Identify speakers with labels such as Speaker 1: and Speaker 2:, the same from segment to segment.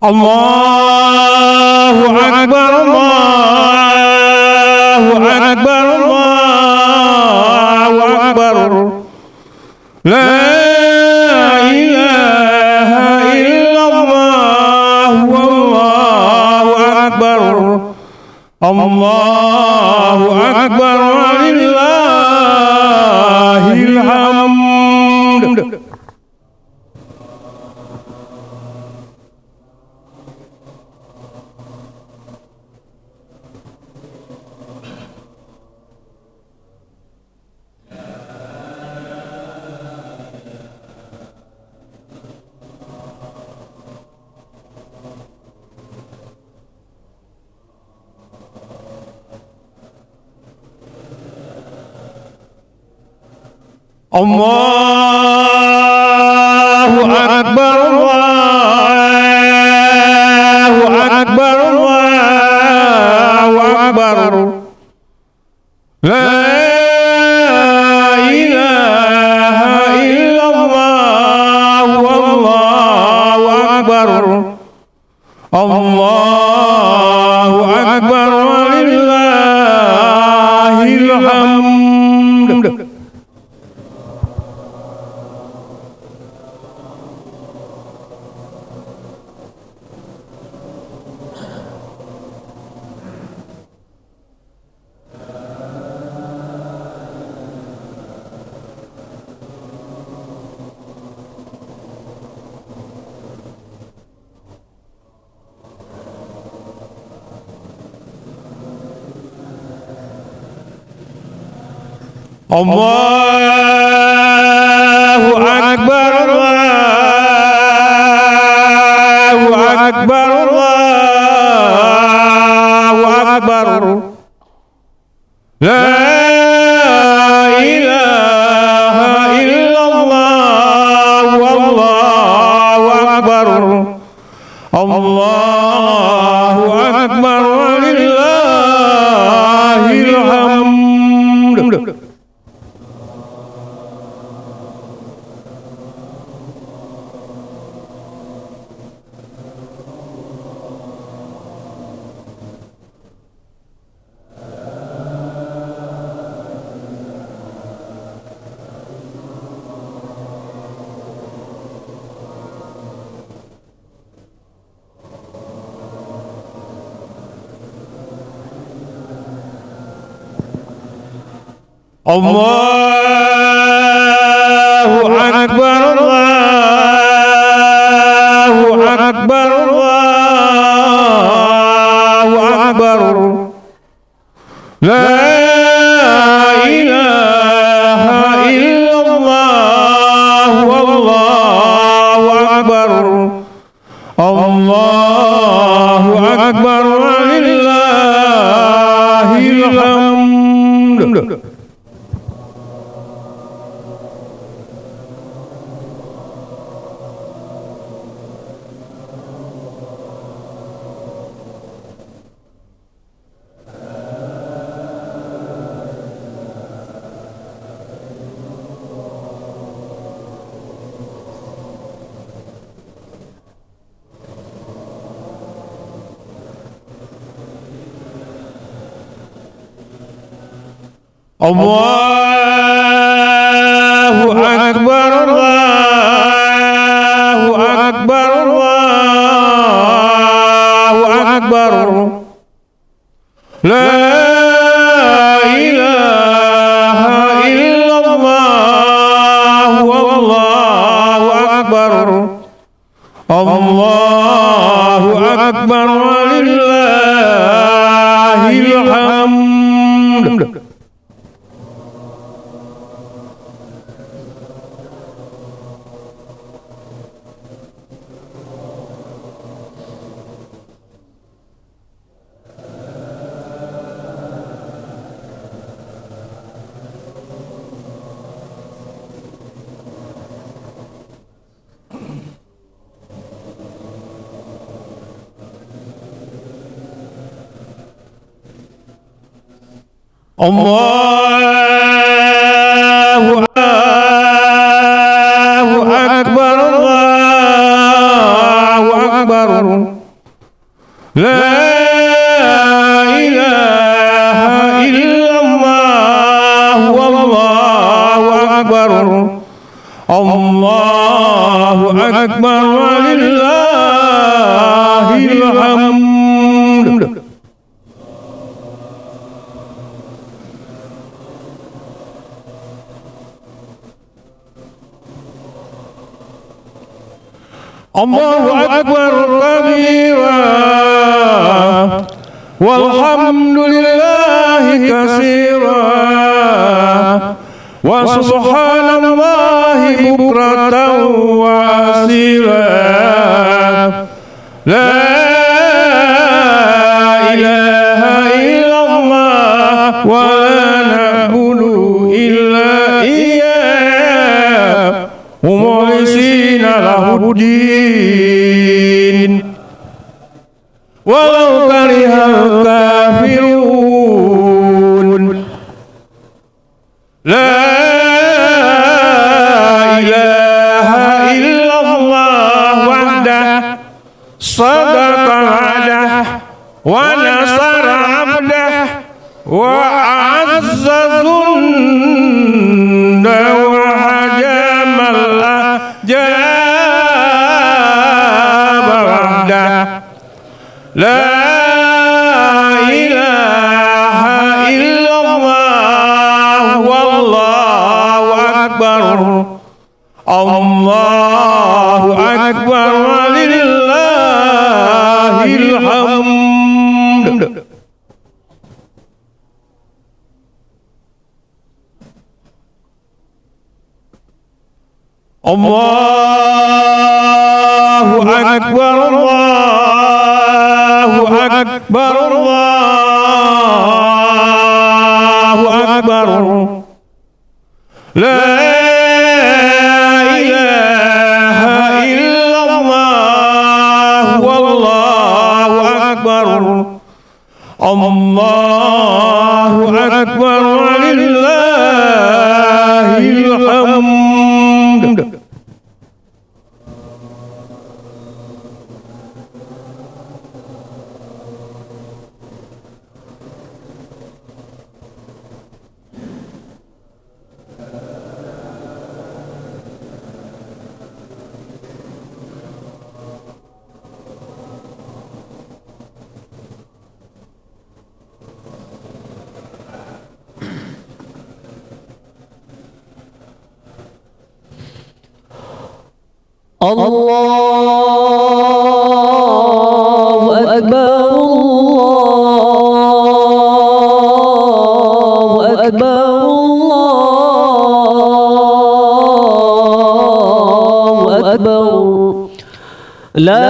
Speaker 1: Allahu Akbar, Allahu Akbar, Allahu Akbar. La ilaha illallah, wallahu akbar. Allahu Akbar, walillahil hamd. Allahu Akbar, Allahu Akbar, Allahu Akbar. La ilaha illallah, wallahu akbar. Allahu Akbar, walillahil hamd. Allahu Akbar, Allahu Akbar, Allahu Akbar. La ilaha illallah, wallahu akbar. Allahu Akbar, walillahil hamd. Allahu Akbar, Allahu Akbar, Allahu Akbar. La ilaha illallah, wallahu akbar. Allahu Akbar, walillahil hamd. Allahu Akbar, Allahu Akbar, Allahu Akbar. La ilaha illallah, wallahu akbar. Allahu Akbar, walillahil hamd. Allahu Akbar, Allahu Akbar. الله أكبر ولله الحمد. الله أكبر كبيرا والحمد لله كثيرا وسبحان الله بكرة وأصيلا لا إله إلا الله ولا نعبد إلا إياه مخلصين له الدين ولو كره الكافرون لا إله إلا الله وحده صدق وعده ونصر عبده وأعز جنده وهزم الأحزاب وحده لا إله إلا الله والله أكبر الله أكبر ولله الحمد. الله أكبر الله أكبر الله أكبر لا إله إلا الله والله أكبر الله أكبر ولله الحمد.
Speaker 2: الله أكبر الله أكبر الله أكبر لا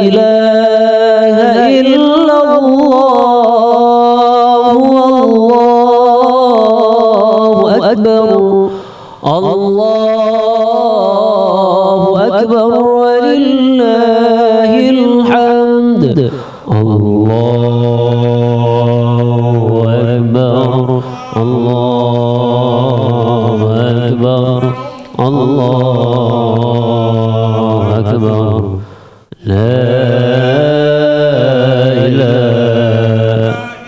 Speaker 2: إله إلا الله والله أكبر الله أكبر ولله الحمد. الله أكبر الله أكبر الله أكبر لا إله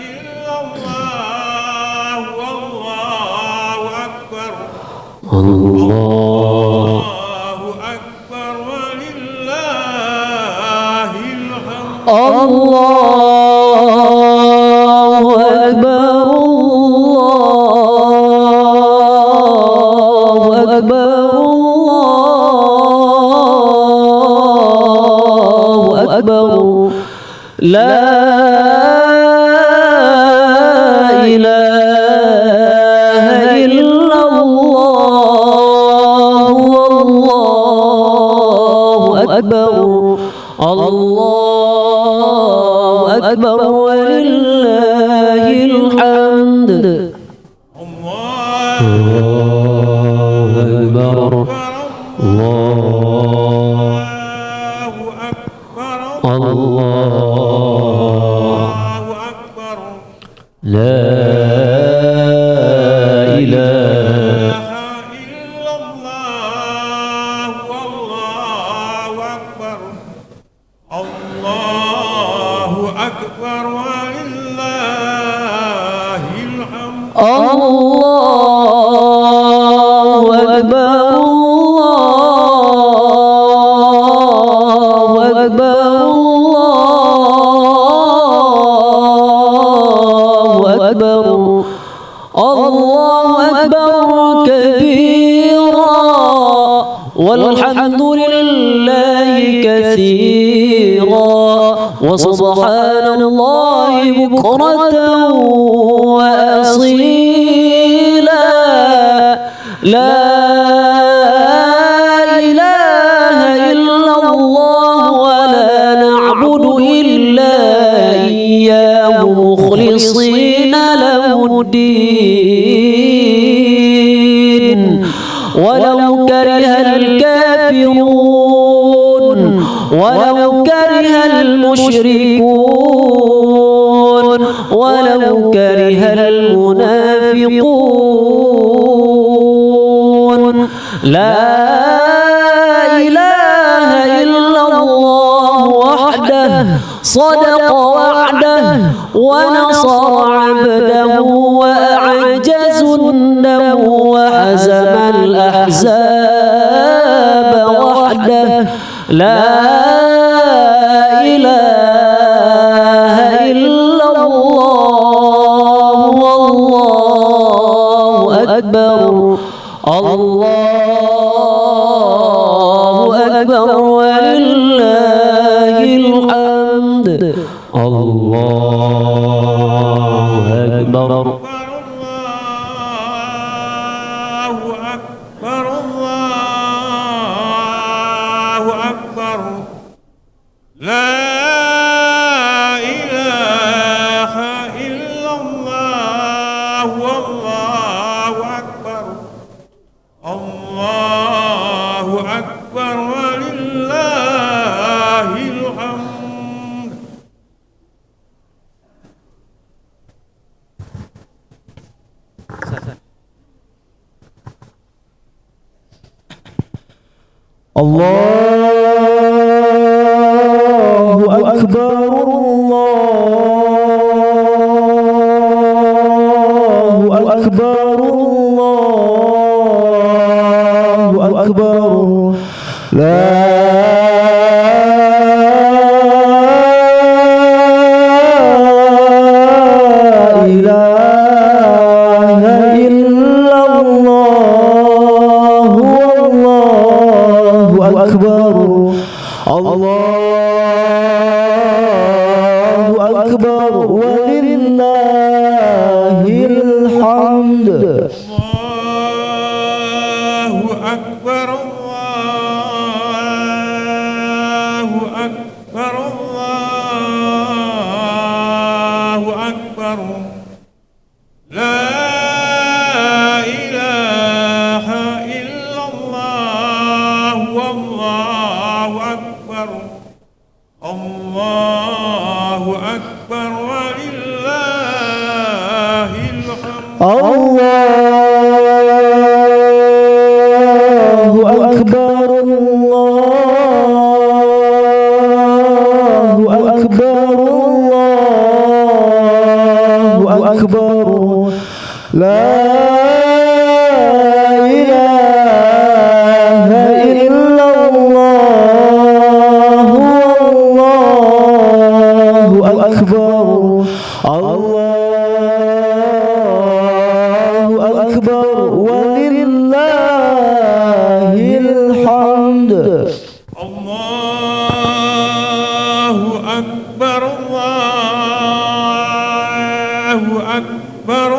Speaker 1: إلا الله والله أكبر
Speaker 2: الله
Speaker 1: أكبر ولله الحمد.
Speaker 2: الله أكبر الله أكبر الله أكبر لا إله إلا الله والله أكبر الله أكبر ولله الحمد.
Speaker 1: الله
Speaker 2: أكبر الله
Speaker 1: أكبر
Speaker 2: الله
Speaker 1: أكبر
Speaker 2: لا إله
Speaker 1: إلا الله والله أكبر الله أكبر ولله الحمد.
Speaker 2: الله أكبر الله أكبر الله أكبر الله أكبر كبيرا والحمد لله كثيرا وسبحان الله بكرة وأصيلا لا إله إلا الله ولا نعبد إلا إياه مخلصين له الدين ولو كره الكافرون ولو كره المشركون ولو كره المنافقون لا إله إلا الله وحده صدق وعده ونصر عبده وأعج جنده وهزم الأحزاب وحده لا إله إلا الله والله أكبر الله أكبر ولله الحمد الله أكبر
Speaker 1: الله أكبر الله أكبر لا إله إلا الله والله أكبر الله أكبر ولله الحمد
Speaker 3: الله أكبر الله أكبر الله أكبر لا إله إلا الله والله أكبر الله أكبر ولله الحمد
Speaker 1: الله أكبر الله أكبر الله أكبر لا إله إلا الله والله أكبر الله أكبر ولله الحمد
Speaker 3: الله أكبر الله أكبر الله أكبر لا إله إلا الله والله أكبر الله أكبر ولله الحمد
Speaker 1: الله أكبر الله أكبر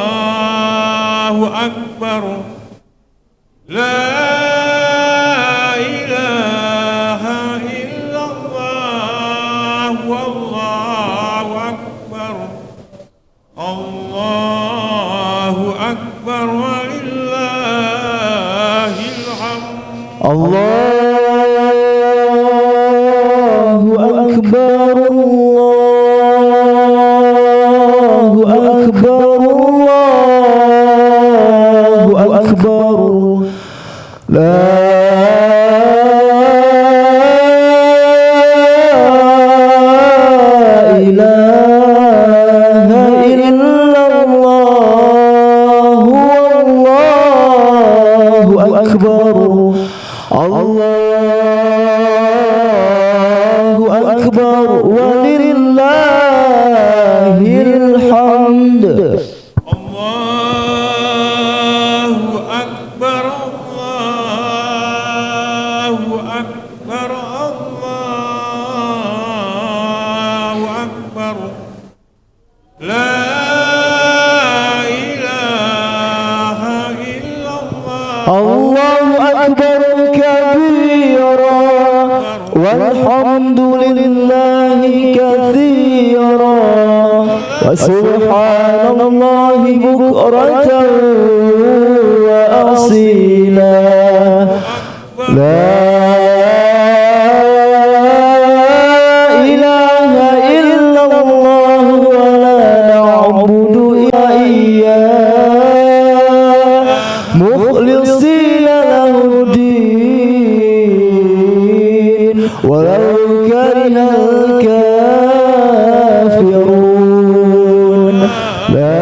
Speaker 1: الله أكبر لا إله إلا الله والله أكبر الله أكبر ولله الحمد
Speaker 3: الله أكبر الله أكبر الله أكبر لا إله إلا الله أكبر الله أكبر ولله الحمد
Speaker 1: الله أكبر الله أكبر الله أكبر لا إله إلا الله
Speaker 3: الله أكبر كبيرا والحمد لله كثيرا وسبحان الله بكرة وأصيلا لا إله إلا الله ولا نعبد إلا إياه مخلصين له الدين ولو كره الكافرون لا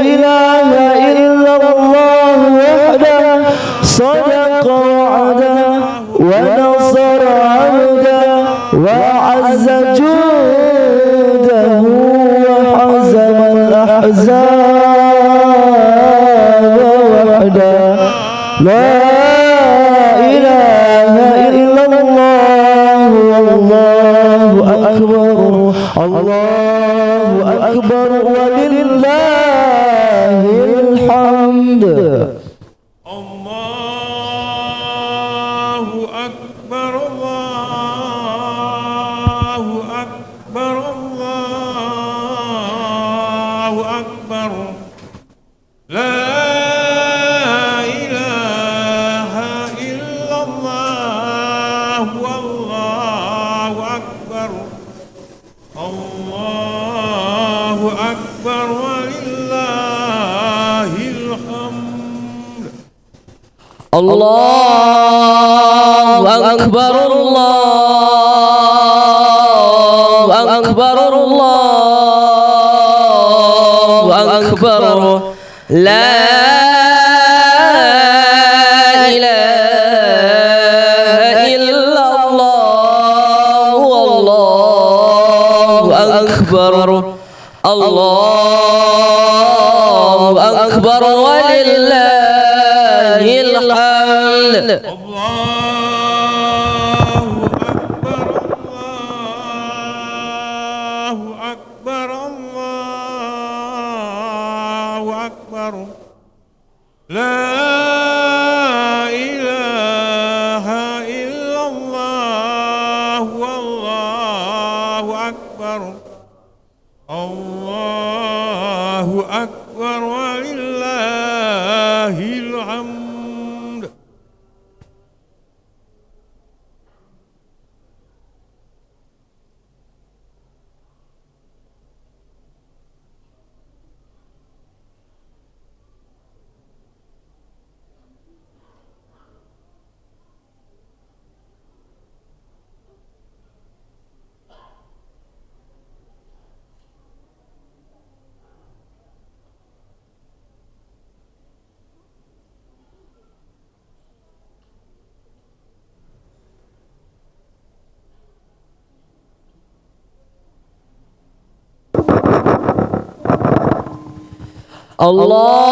Speaker 3: إله إلا الله وحده صدق وعده ونصر عبده وأعز جوده وحزم الأحزاب وحده لا إله إلا الله والله أكبر الله أكبر ولله الحمد
Speaker 1: الله أكبر الله أكبر الله أكبر لا إله إلا الله والله أكبر الله أكبر ولله الحمد
Speaker 2: الله أكبر الله أكبر الله أكبر لا إله إلا الله والله أكبر الله أكبر ولله الحمد
Speaker 1: الله أكبر الله أكبر الله أكبر لا إله إلا الله والله أكبر الله أكبر ولله الحمد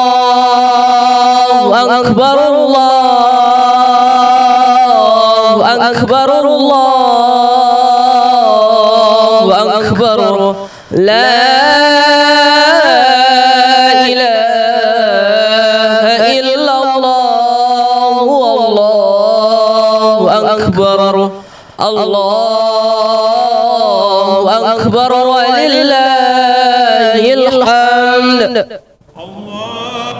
Speaker 2: الله أكبر الله أكبر الله أكبر لا إله إلا الله والله أكبر الله أكبر ولله الحمد
Speaker 1: الله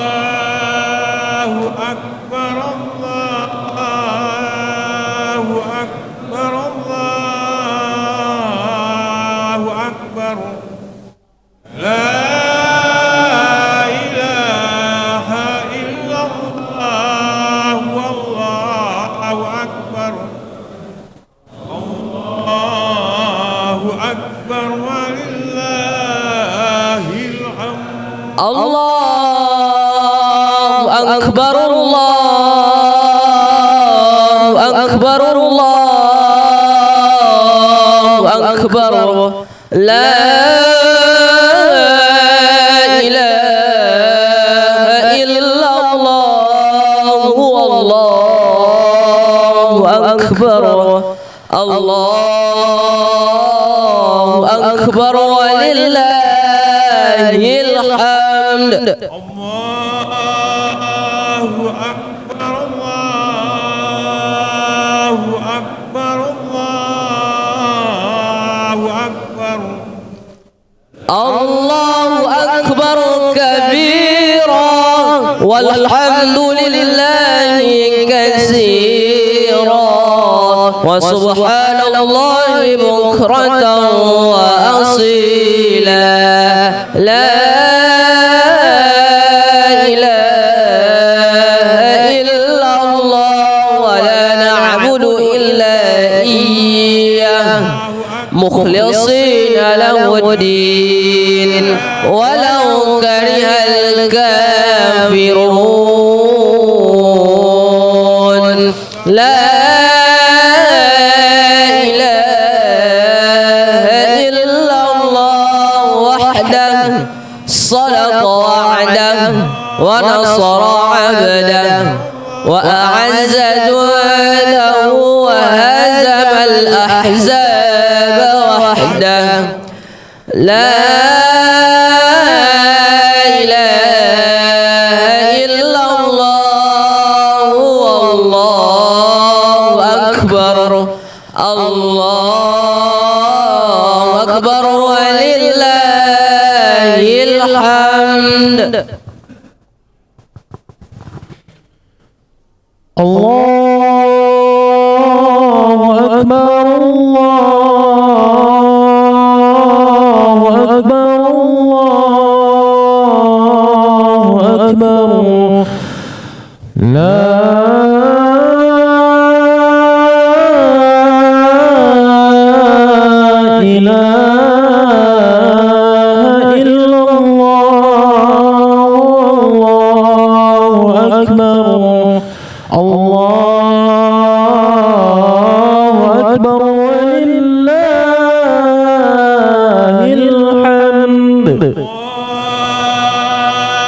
Speaker 1: أكبر الله أكبر الله أكبر لا إله إلا الله والله أكبر الله أكبر ولله الحمد
Speaker 2: الله أكبر الله أكبر الله أكبر لا إله إلا الله والله أكبر الله أكبر ولله الحمد
Speaker 1: الله أكبر الله أكبر الله أكبر
Speaker 2: الله أكبر كبيرا والحمد لله كثيرا وسبحان الله بكرة وأصيلا لا إله إلا الله ولا نعبد إلا إياه مخلصين له الدين ولو كره الكافرون لا إله إلا الله وحده صدق وعده ونصر عبده وأعز جنده وهزم الأحزاب وحده لا إله إلا الله والله أكبر الله أكبر ولله الحمد
Speaker 3: الله أكبر الله أكبر الله أكبر لا إله إلا الله والله أكبر الله أكبر ولله الحمد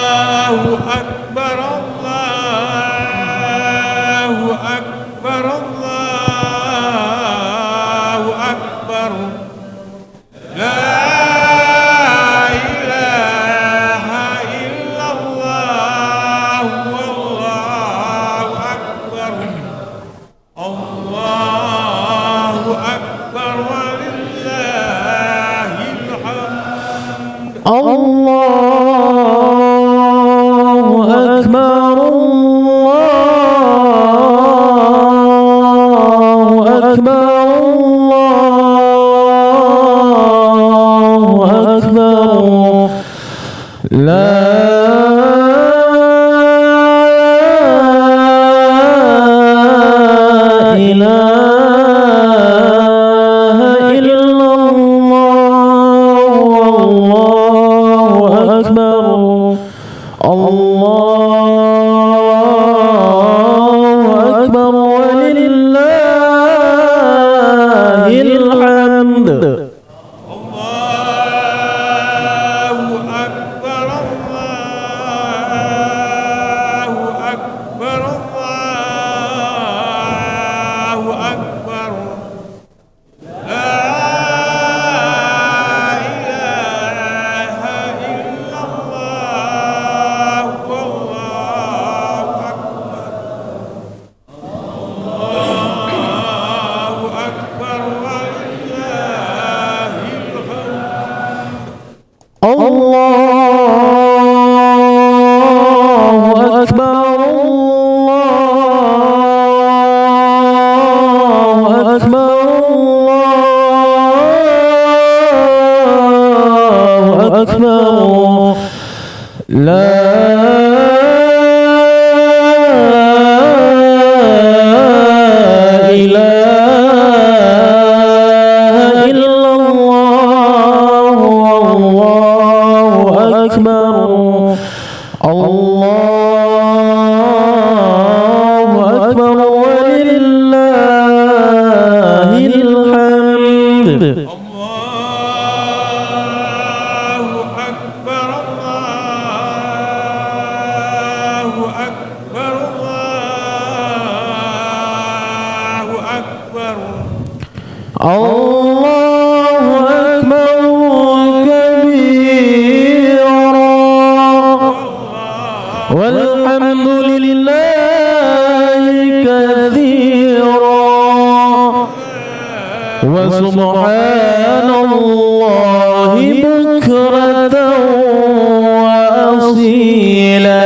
Speaker 1: الله أكبر الله أكبر الله أكبر لا إله إلا الله والله أكبر الله أكبر ولله الحمد
Speaker 3: الله أكبر الله أكبر الله أكبر لا إله إلا الله والله أكبر الله أكبر ولله الحمد
Speaker 1: الله أكبر الله أكبر الله أكبر لا إله إلا الله والله أكبر الله أكبر ولله الحمد
Speaker 3: الله أكبر الله أكبر الله أكبر لا إله إلا الله والله أكبر الله وسبحان الله بكرة وأصيلا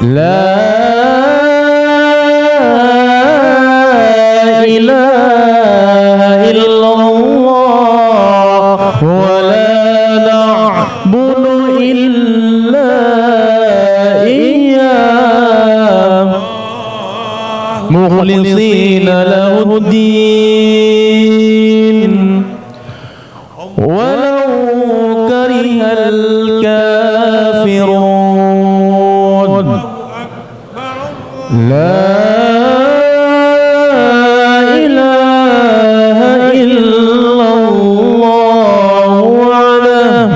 Speaker 3: لا إله إلا الله ولا نعبد إلا إياه مخلصين له الدين ولو كره الكافرون لا إله إلا الله وحده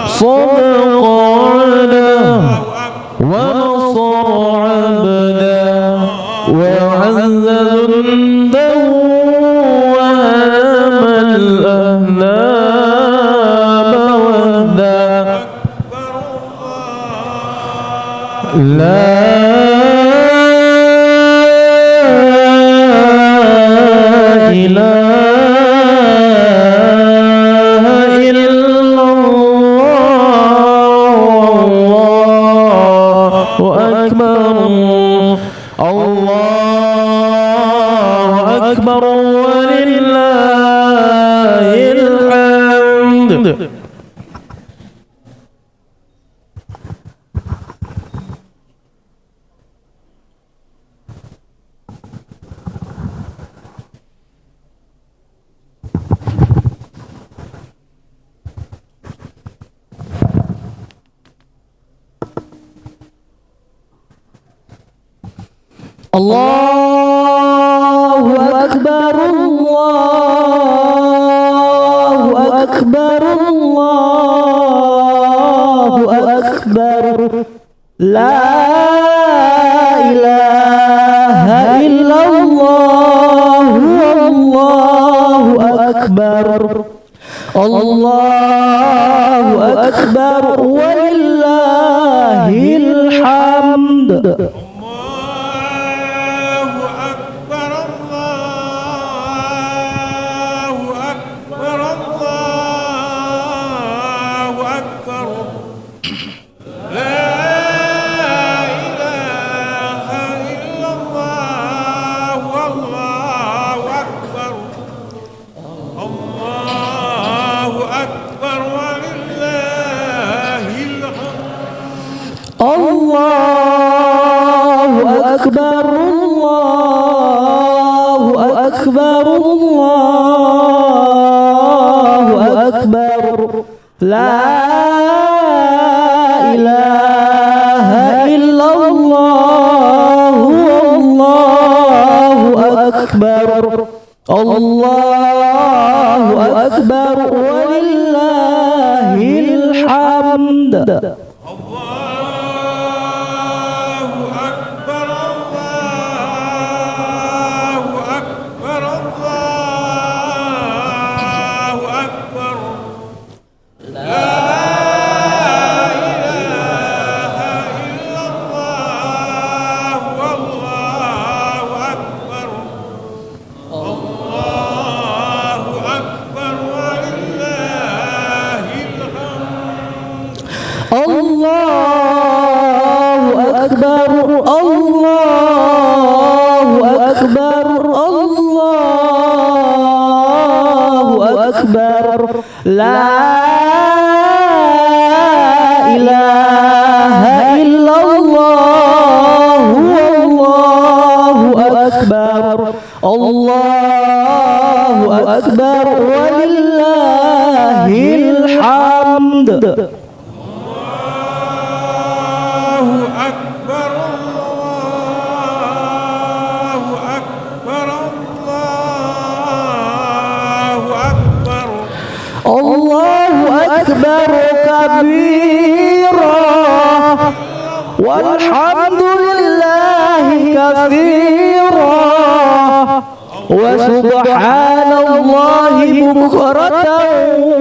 Speaker 3: صدق وعده ونصر عبده وعز جنده وهزم الأحزاب وحده لا إله إلا الله أكبر الله أكبر ولله الحمد.
Speaker 2: الله أكبر الله أكبر الله أكبر لا إله إلا الله والله أكبر الله أكبر ولله الحمد. الله أكبر الله أكبر الله أكبر لا إله إلا الله والله أكبر الله أكبر ولله الحمد. الله أكبر الله أكبر الله أكبر لا إله إلا الله والله أكبر الله أكبر ولله الحمد. الله أكبر كبيرا والحمد لله كثيرا وسبحان الله بكرة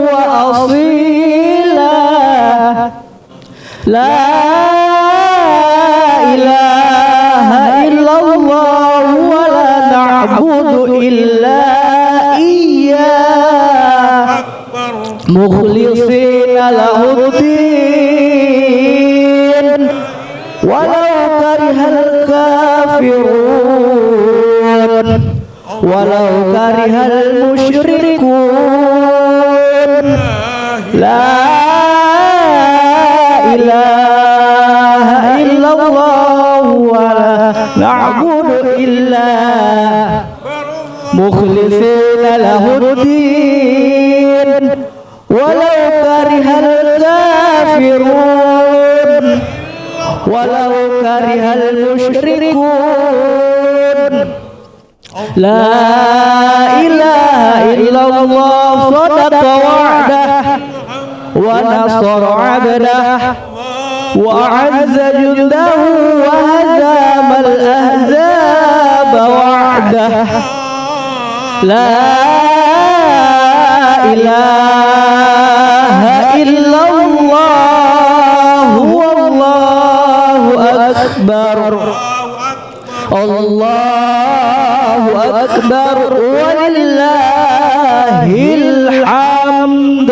Speaker 2: وأصيلا لا إله إلا الله ولا نعبد نعبد إلا إياه
Speaker 1: أكبر
Speaker 2: مخلصين له الدين ولو كره الكافرون ولو كره المشركون لا إله إلا الله ولا نعبد إلا مخلصين له الدين ولو كره الكافرون ولو كره المشركون لا إله إلا الله صدق وعده ونصر عبده وأعز جنده وهزم الأحزاب وحده لا إله إلا الله والله أكبر الله أكبر ولله الحمد.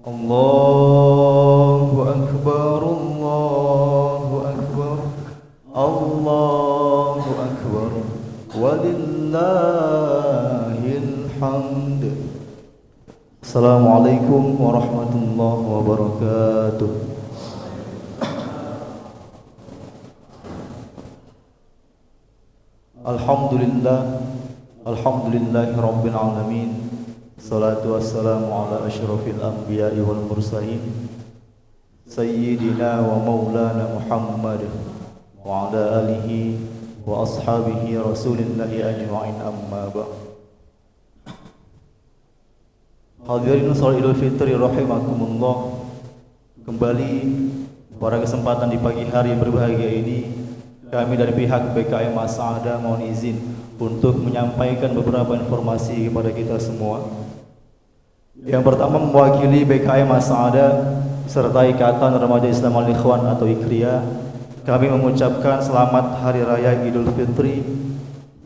Speaker 4: Allahu Akbar, Allahu Akbar, Allahu Akbar, walillahil hamd. Assalamualaikum warahmatullahi wabarakatuh. Alhamdulillahi rabbil alamin. Salatu wassalamu ala asyrafil anbiya'i wal mursalin Sayyidina wa maulana Muhammad wa ala alihi wa ashabihi rasulillahi ajma'in, amma ba'd. Hadirin salat Idul Fitri rahimakumullah. Kembali pada kesempatan di pagi hari berbahagia ini, kami dari pihak BKM As-Sa'adah mohon izin untuk menyampaikan beberapa informasi kepada kita semua. Yang pertama, mewakili BKM As-Sa'adah serta Ikatan Remaja Islam Al-Ikhwan atau IKRIA, kami mengucapkan selamat Hari Raya Idul Fitri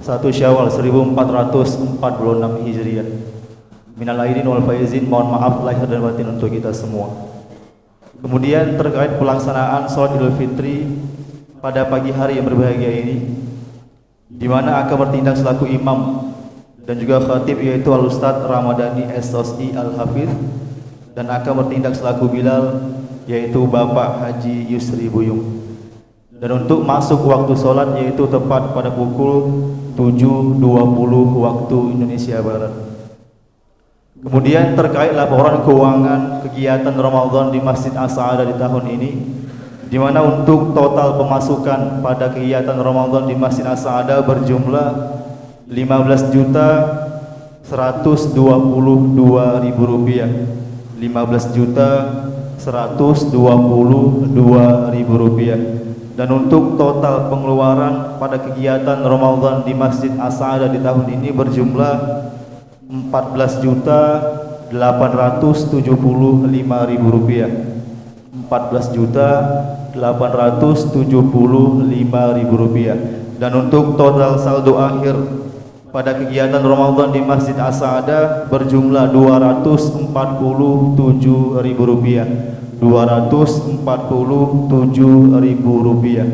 Speaker 4: 1 Syawal 1446 Hijriah. Minal aidin wal faizin, mohon maaf lahir dan batin untuk kita semua. Kemudian terkait pelaksanaan sholat Idul Fitri pada pagi hari yang berbahagia ini, di mana akan bertindak selaku imam dan juga khatib yaitu Al-Ustadz Ramadhani SOSI Al-Hafidh, dan akan bertindak selaku Bilal yaitu Bapak Haji Yusri Buyung. Dan untuk masuk waktu sholat yaitu tepat pada pukul 7.20 waktu Indonesia Barat. Kemudian terkait laporan keuangan kegiatan Ramadan di Masjid As-Sa'adah di tahun ini, di mana untuk total pemasukan pada kegiatan Ramadan di Masjid As-Sa'adah berjumlah Rp15.122.000, Rp15.122.000. Dan untuk total pengeluaran pada kegiatan Ramadan di Masjid As-Sa'adah di tahun ini berjumlah Rp14.875.000, Rp14.875.000. Dan untuk total saldo akhir pada kegiatan Ramadan di Masjid As-Sa'adah berjumlah Rp247.000, Rp247.000.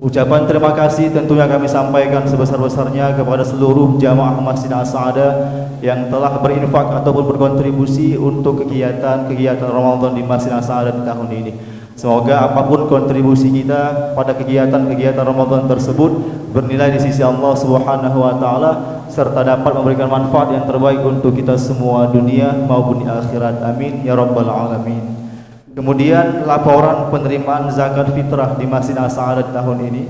Speaker 4: Ucapan terima kasih tentunya kami sampaikan sebesar-besarnya kepada seluruh jamaah Masjid As-Sa'adah yang telah berinfak ataupun berkontribusi untuk kegiatan Ramadan di Masjid As-Sa'adah di tahun ini. Semoga apapun kontribusi kita pada kegiatan Ramadan tersebut bernilai di sisi Allah Subhanahu wa taala serta dapat memberikan manfaat yang terbaik untuk kita semua dunia maupun di akhirat. Amin ya rabbal alamin. Kemudian laporan penerimaan zakat fitrah di Masjid As-Sa'adah tahun ini,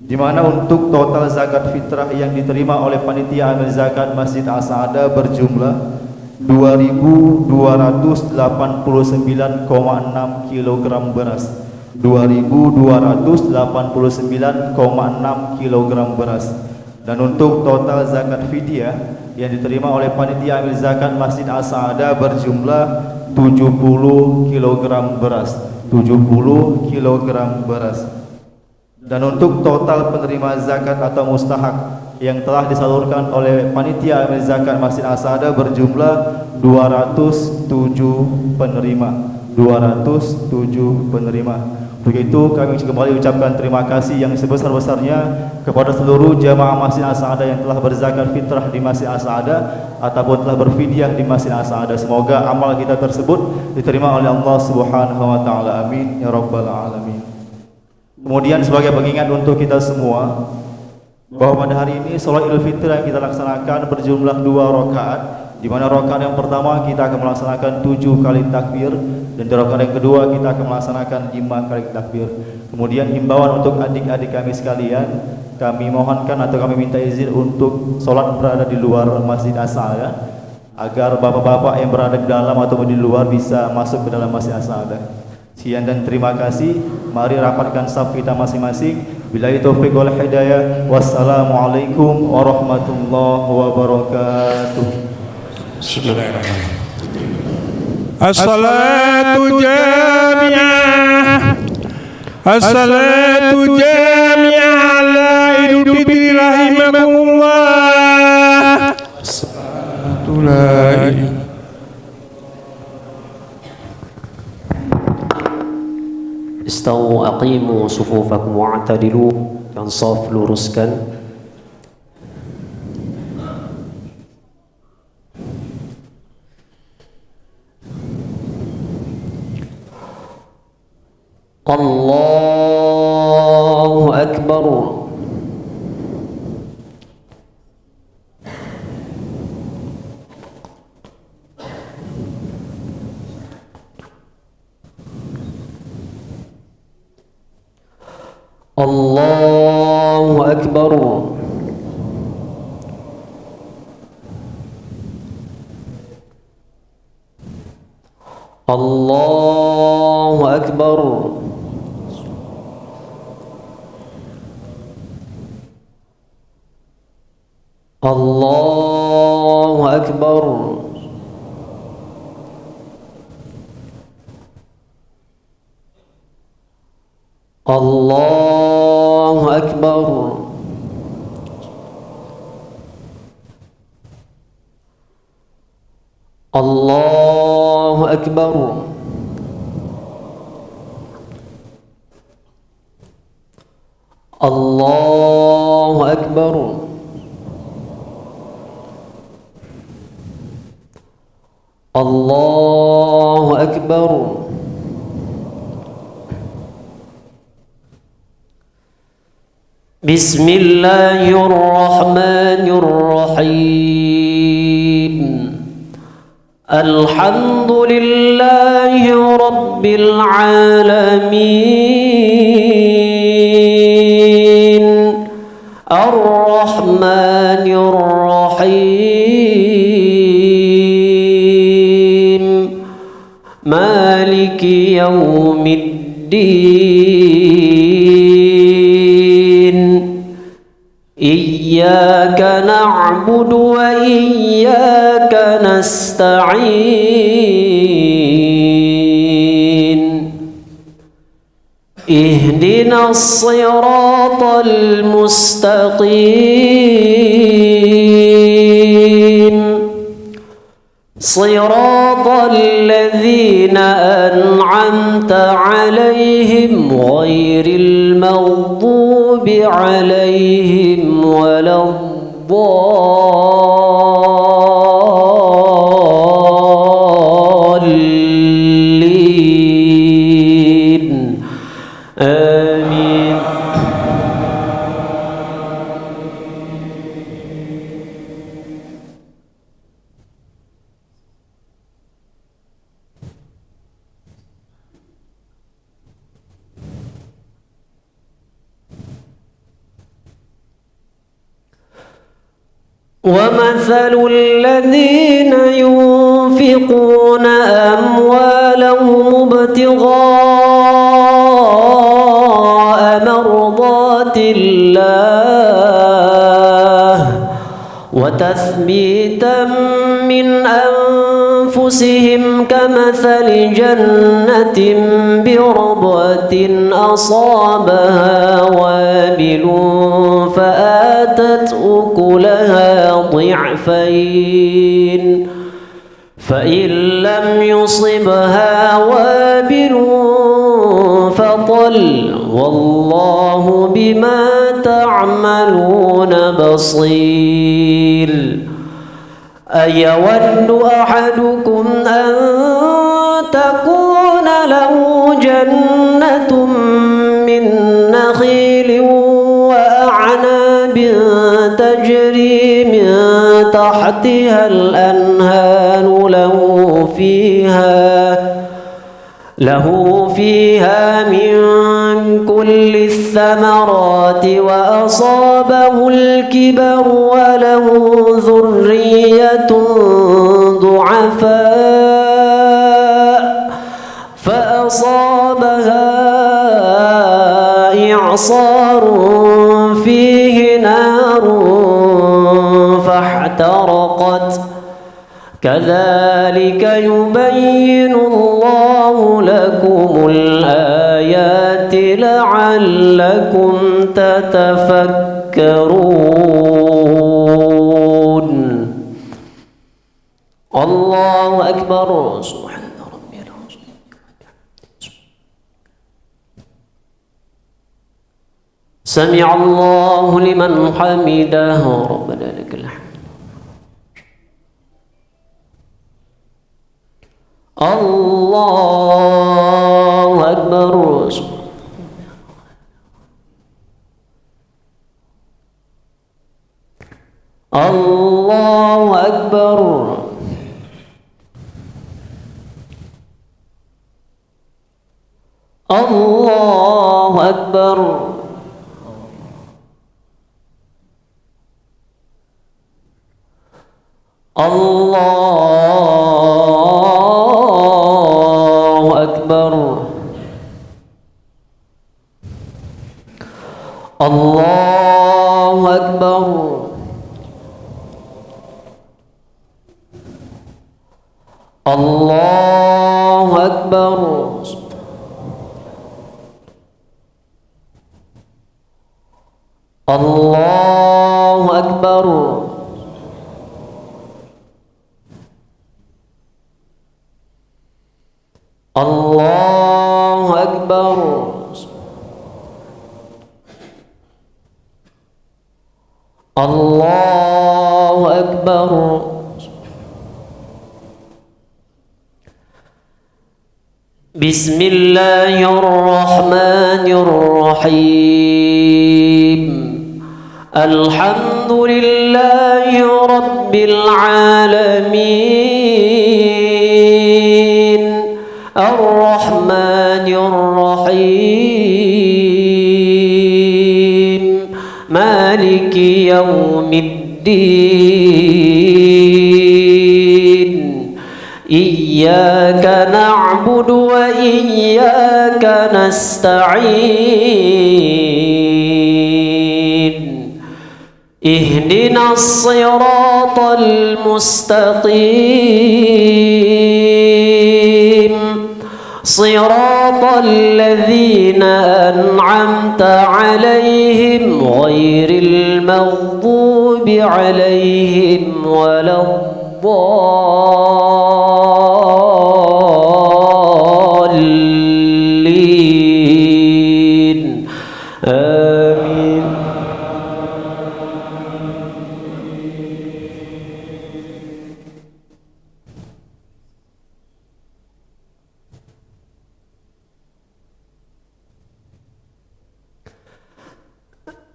Speaker 4: di mana untuk total zakat fitrah yang diterima oleh panitia amil zakat Masjid As-Sa'adah berjumlah 2.289,6 kilogram beras. 2.289,6 kilogram beras. Dan untuk total zakat fidyah yang diterima oleh panitia amil zakat Masjid As-Sa'adah berjumlah 70 kilogram beras. 70 kilogram beras. Dan untuk total penerima zakat atau mustahak yang telah disalurkan oleh panitia amil zakat Masjid As-Sa'adah berjumlah 207 penerima. 207 penerima. Begitu kami kembali ucapkan terima kasih yang sebesar-besarnya kepada seluruh jamaah Masjid As-Sa'adah yang telah berzakat fitrah di Masjid As-Sa'adah ataupun telah berfidyah di Masjid As-Sa'adah. Semoga amal kita tersebut diterima oleh Allah Subhanahu wa taala. Amin ya rabbal alamin. Kemudian sebagai pengingat untuk kita semua bahwa pada hari ini salat Idul Fitri yang kita laksanakan berjumlah 2 rakaat, di mana rakaat yang pertama kita akan melaksanakan 7 kali takbir dan di rakaat yang kedua kita akan melaksanakan 5 kali takbir. Kemudian himbauan untuk adik-adik kami sekalian, kami mohonkan atau kami minta izin untuk salat berada di luar Masjid As-Sa'adah agar bapak-bapak yang berada di dalam atau di luar bisa masuk ke dalam Masjid As-Sa'adah. Sekian dan terima kasih. Mari rapatkan saf kita masing-masing. Billahi taufiq wal hidayah. Wassalamualaikum warahmatullahi wabarakatuh.
Speaker 1: As-salatu jami'ah. As-salatu jami'ah ala Idul Fitri rahimakumullah. As-salatu la ilaha.
Speaker 5: Istawu aqimu sufufakum wa'tadilu. Yang saf luruskan. Allahu Akbar. Allahu Akbar. Allahu Akbar. Allahu Akbar. Allahu Akbar. Allahu Akbar. Allahu Akbar. Allahu Akbar. Bismillahirrahmanirrahim. Alhamdulillahi rabbil alamin. Ar-Rahmanir Rahim. Maliki yaumiddin. Iyyaka na'budu wa iyyaka nasta'in. Ihdinas siratal mustaqim. Siratal ladzina an'amta 'alaihim ghairil maghdubi 'alaihim waladdallin. Amin. ومثل الذين ينفقون أموالهم ابتغاء مرضات الله وتثبيتا من أنفسهم كمثل جنة بربوة أصابها وابل فآتت أكلها ضعفين فإن لم يصبها وابل فطل والله بما تعملون بصير أيود أحدكم أن تكون له جنة من نخيل وأعناب تجري من تحتها الأنهار له فيها من كل الثمرات وأصابه الكبر وله ذرية ضعفاء فأصابها إعصار فيه نار فاحترقت كذلك يبين الله لكم الآيات لعلكم تتفكرون. الله أكبر. سبحان ربي العظيم. سمع الله لمن حمده ربنا لك الحمد. الله أكبر. الله أكبر. الله أكبر. الله أكبر. الله أكبر. الله أكبر. الله أكبر. الله أكبر. الله أكبر. بسم الله الرحمن الرحيم. الحمد لله رب العالمين الرحمن الرحيم مالك يوم الدين إياك نعبد وإياك نستعين اهدنا الصراط المستقيم صراط الذين أنعمت عليهم غير المغضوب عليهم ولا الضالين آمين.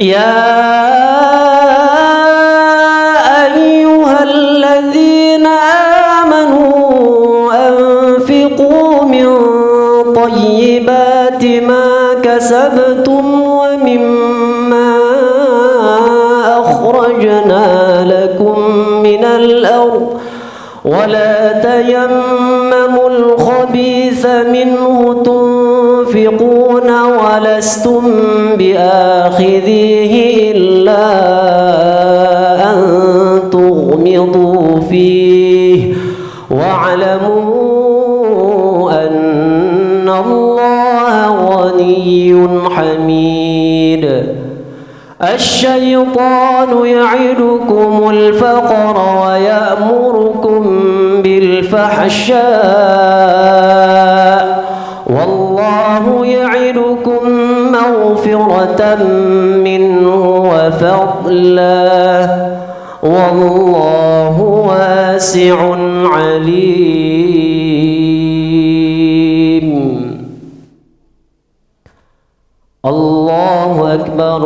Speaker 5: يا أيها الذين آمنوا أنفقوا من طيبات ما كسبتم ومما أخرجنا لكم من الأرض ولا تيمموا الخبيث منه تنفقون ولستم بآخذيه إلا أن تغمضوا فيه واعلموا أن الله غني حميد. الشيطان يعدكم الفقر ويأمركم بالفحشاء والله يعدكم مغفرة منه وفضلا والله واسع عليم. الله أكبر.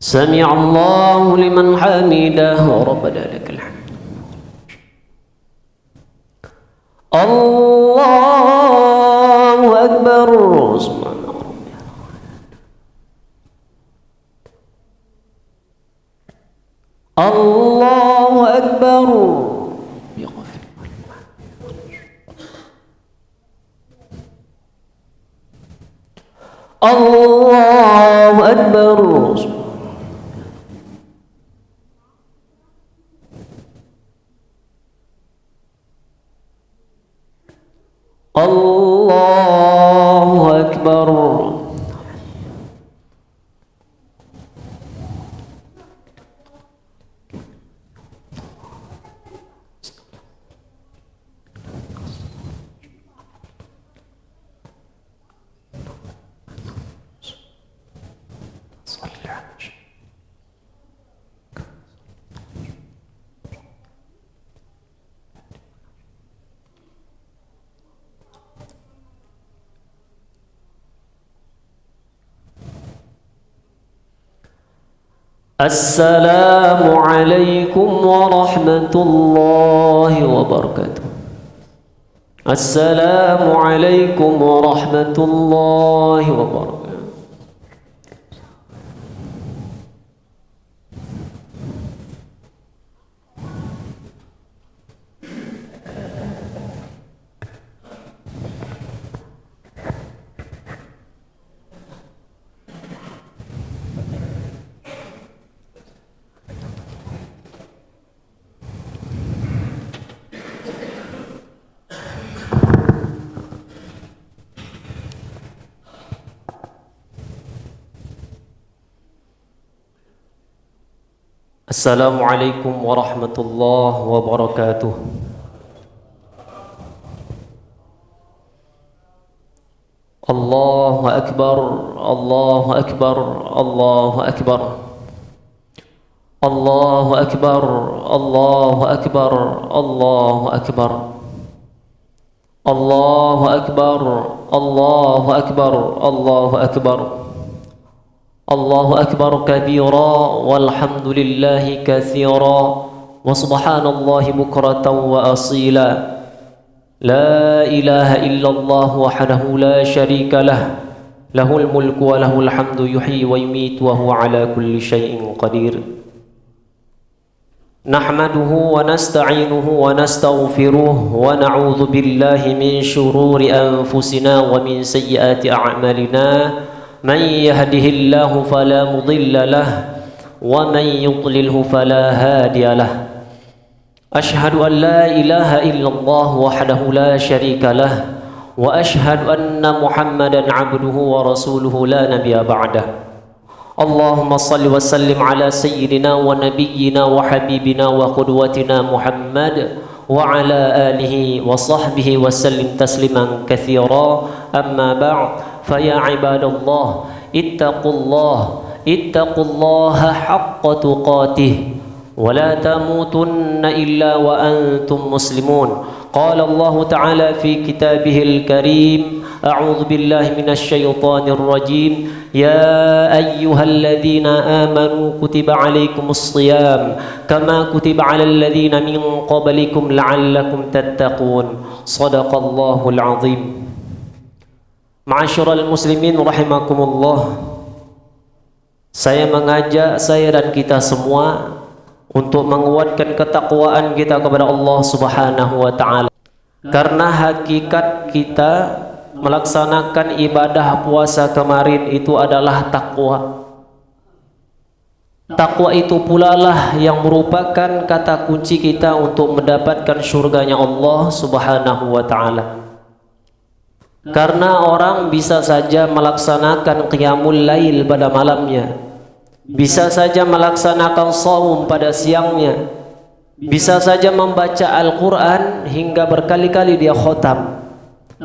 Speaker 5: سمع الله لمن حمده ربنا لك الحمد. الله أكبر. سبحان ربي. الله أكبر. الله أكبر. الله أكبر. السلام عليكم ورحمة الله وبركاته. السلام عليكم ورحمة الله وبركاته. Assalamualaikum warahmatullahi wabarakatuh. Allahu akbar, Allahu akbar, Allahu akbar. Allahu akbar, Allahu akbar, Allahu akbar. Allahu akbar, Allahu akbar, Allahu akbar. الله أكبر كبيرا والحمد لله كثيرا وسبحان الله بكرة وأصيلا. لا إله إلا الله وحده لا شريك له له الملك وله الحمد يحيي ويميت وهو على كل شيء قدير. نحمده ونستعينه ونستغفره ونعوذ بالله من شرور أنفسنا ومن سيئات أعمالنا. من يهده الله فلا مضل له ومن يضلله فلا هادي له. أشهد أن لا إله إلا الله وحده لا شريك له وأشهد أن محمدا عبده ورسوله لا نبي بعده. اللهم صل وسلم على سيدنا ونبينا وحبيبنا وقدوتنا محمد وعلى آله وصحبه وسلم تسليما كثيرا. أما بعد فيا عباد الله اتقوا الله حق تقاته ولا تموتن إلا وأنتم مسلمون. قال الله تعالى في كتابه الكريم: أعوذ بالله من الشيطان الرجيم. يا أيها الذين آمنوا كتب عليكم الصيام كما كتب على الذين من قبلكم لعلكم تتقون. صدق الله العظيم. Ma'asyiral muslimin rahimakumullah. Saya mengajak saya dan kita semua untuk menguatkan ketakwaan kita kepada Allah Subhanahu wa taala. Karena hakikat kita melaksanakan ibadah puasa kemarin itu adalah takwa. Takwa itu pula lah yang merupakan kata kunci kita untuk mendapatkan syurganya Allah Subhanahu wa taala. Karena orang bisa saja melaksanakan qiyamul lail pada malamnya, bisa saja melaksanakan shaum pada siangnya, bisa saja membaca Al-Quran hingga berkali-kali dia khatam,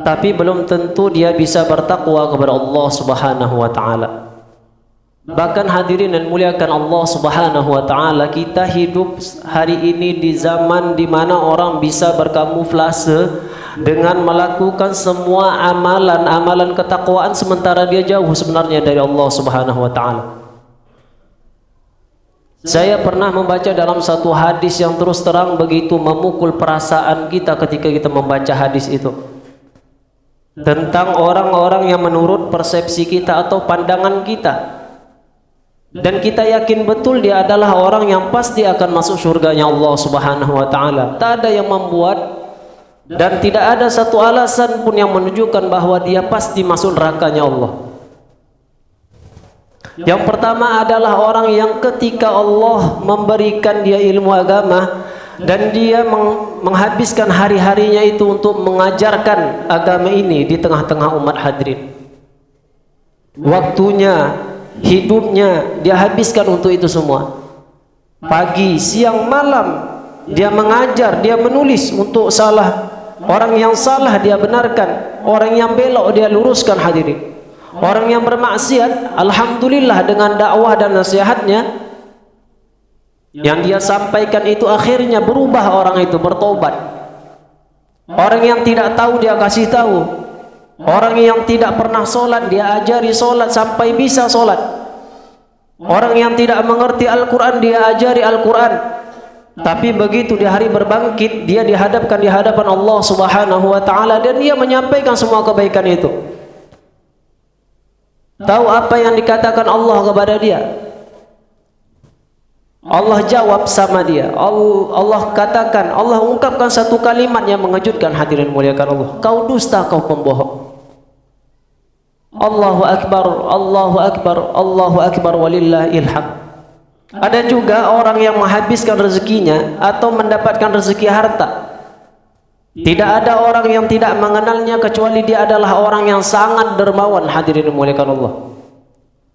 Speaker 5: tapi belum tentu dia bisa bertakwa kepada Allah Subhanahu wa taala. Bahkan hadirin dan muliakan Allah Subhanahu wa taala, kita hidup hari ini di zaman di mana orang bisa berkamuflase dengan melakukan semua amalan-amalan ketakwaan sementara dia jauh sebenarnya dari Allah Subhanahu wa taala. Saya pernah membaca dalam satu hadis yang terus terang begitu memukul perasaan kita ketika kita membaca hadis itu, tentang orang-orang yang menurut persepsi kita atau pandangan kita, dan kita yakin betul dia adalah orang yang pasti akan masuk surganya Allah Subhanahu wa taala. Tak ada yang membuat dan tidak ada satu alasan pun yang menunjukkan bahwa dia pasti masuk nerakanya Allah. Yang pertama adalah orang yang ketika Allah memberikan dia ilmu agama dan dia menghabiskan hari-harinya itu untuk mengajarkan agama ini di tengah-tengah umat hadirin. Waktunya, hidupnya dia habiskan untuk itu semua. Pagi, siang, malam dia mengajar, dia menulis untuk salah. Orang yang salah dia benarkan, orang yang belok dia luruskan hadirin. Orang yang bermaksiat, alhamdulillah dengan dakwah dan nasihatnya yang dia sampaikan itu akhirnya berubah, orang itu bertobat. Orang yang tidak tahu dia kasih tahu. Orang yang tidak pernah sholat dia ajari sholat sampai bisa sholat. Orang yang tidak mengerti Al-Quran dia ajari Al-Quran. Tapi begitu di hari berbangkit dia dihadapkan di hadapan Allah Subhanahu wa taala dan dia menyampaikan semua kebaikan itu. Tahu apa yang dikatakan Allah kepada dia? Allah jawab sama dia. Allah katakan, Allah ungkapkan satu kalimat yang mengejutkan hadirin muliakan Allah. Kau dusta, kau pembohong. Allahu akbar, Allahu akbar, Allahu akbar walillahil hamd. Ada juga orang yang menghabiskan rezekinya atau mendapatkan rezeki harta. Tidak ada orang yang tidak mengenalnya kecuali dia adalah orang yang sangat dermawan hadirin dimuliakan Allah.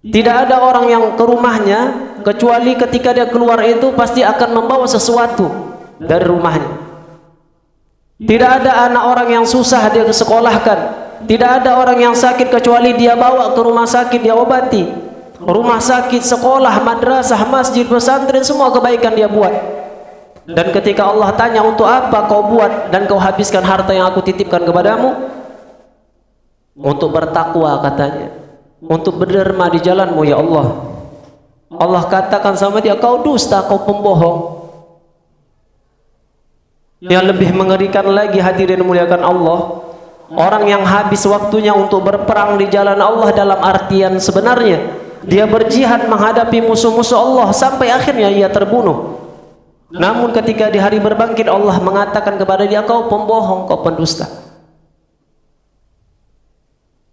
Speaker 5: Tidak ada orang yang ke rumahnya kecuali ketika dia keluar itu pasti akan membawa sesuatu dari rumahnya. Tidak ada anak orang yang susah dia sekolahkan. Tidak ada orang yang sakit kecuali dia bawa ke rumah sakit dia obati. Rumah sakit, sekolah, madrasah, masjid, pesantren, semua kebaikan dia buat. Dan ketika Allah tanya untuk apa kau buat dan kau habiskan harta yang aku titipkan kepadamu? Untuk bertakwa katanya, untuk berderma di jalanmu ya Allah. Allah katakan sama dia, kau dusta, kau pembohong. Yang lebih mengerikan lagi hadirin muliakan Allah, orang yang habis waktunya untuk berperang di jalan Allah dalam artian sebenarnya dia berjihad menghadapi musuh-musuh Allah sampai akhirnya ia terbunuh. Namun ketika di hari berbangkit Allah mengatakan kepada dia, kau pembohong, kau pendusta.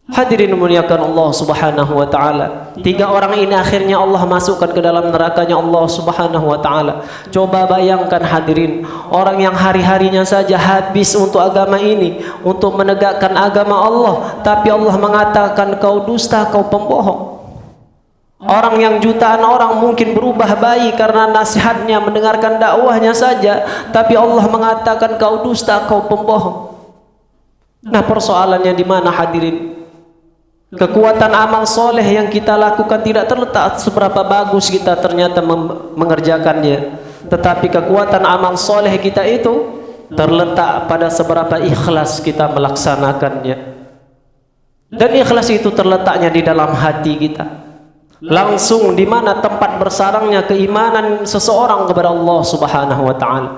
Speaker 5: Hadirin muliakan Allah Subhanahu wa taala. Tiga orang ini akhirnya Allah masukkan ke dalam nerakanya Allah Subhanahu wa taala. Coba bayangkan hadirin, orang yang hari-harinya saja habis untuk agama ini, untuk menegakkan agama Allah, tapi Allah mengatakan kau dusta, kau pembohong. Orang yang jutaan orang mungkin berubah baik karena nasihatnya, mendengarkan dakwahnya saja, tapi Allah mengatakan kau dusta, kau pembohong. Nah, persoalannya di mana hadirin? Kekuatan amal soleh yang kita lakukan tidak terletak seberapa bagus kita ternyata mengerjakannya, tetapi kekuatan amal soleh kita itu terletak pada seberapa ikhlas kita melaksanakannya. Dan ikhlas itu terletaknya di dalam hati kita. Langsung di mana tempat bersarangnya keimanan seseorang kepada Allah Subhanahu wa taala.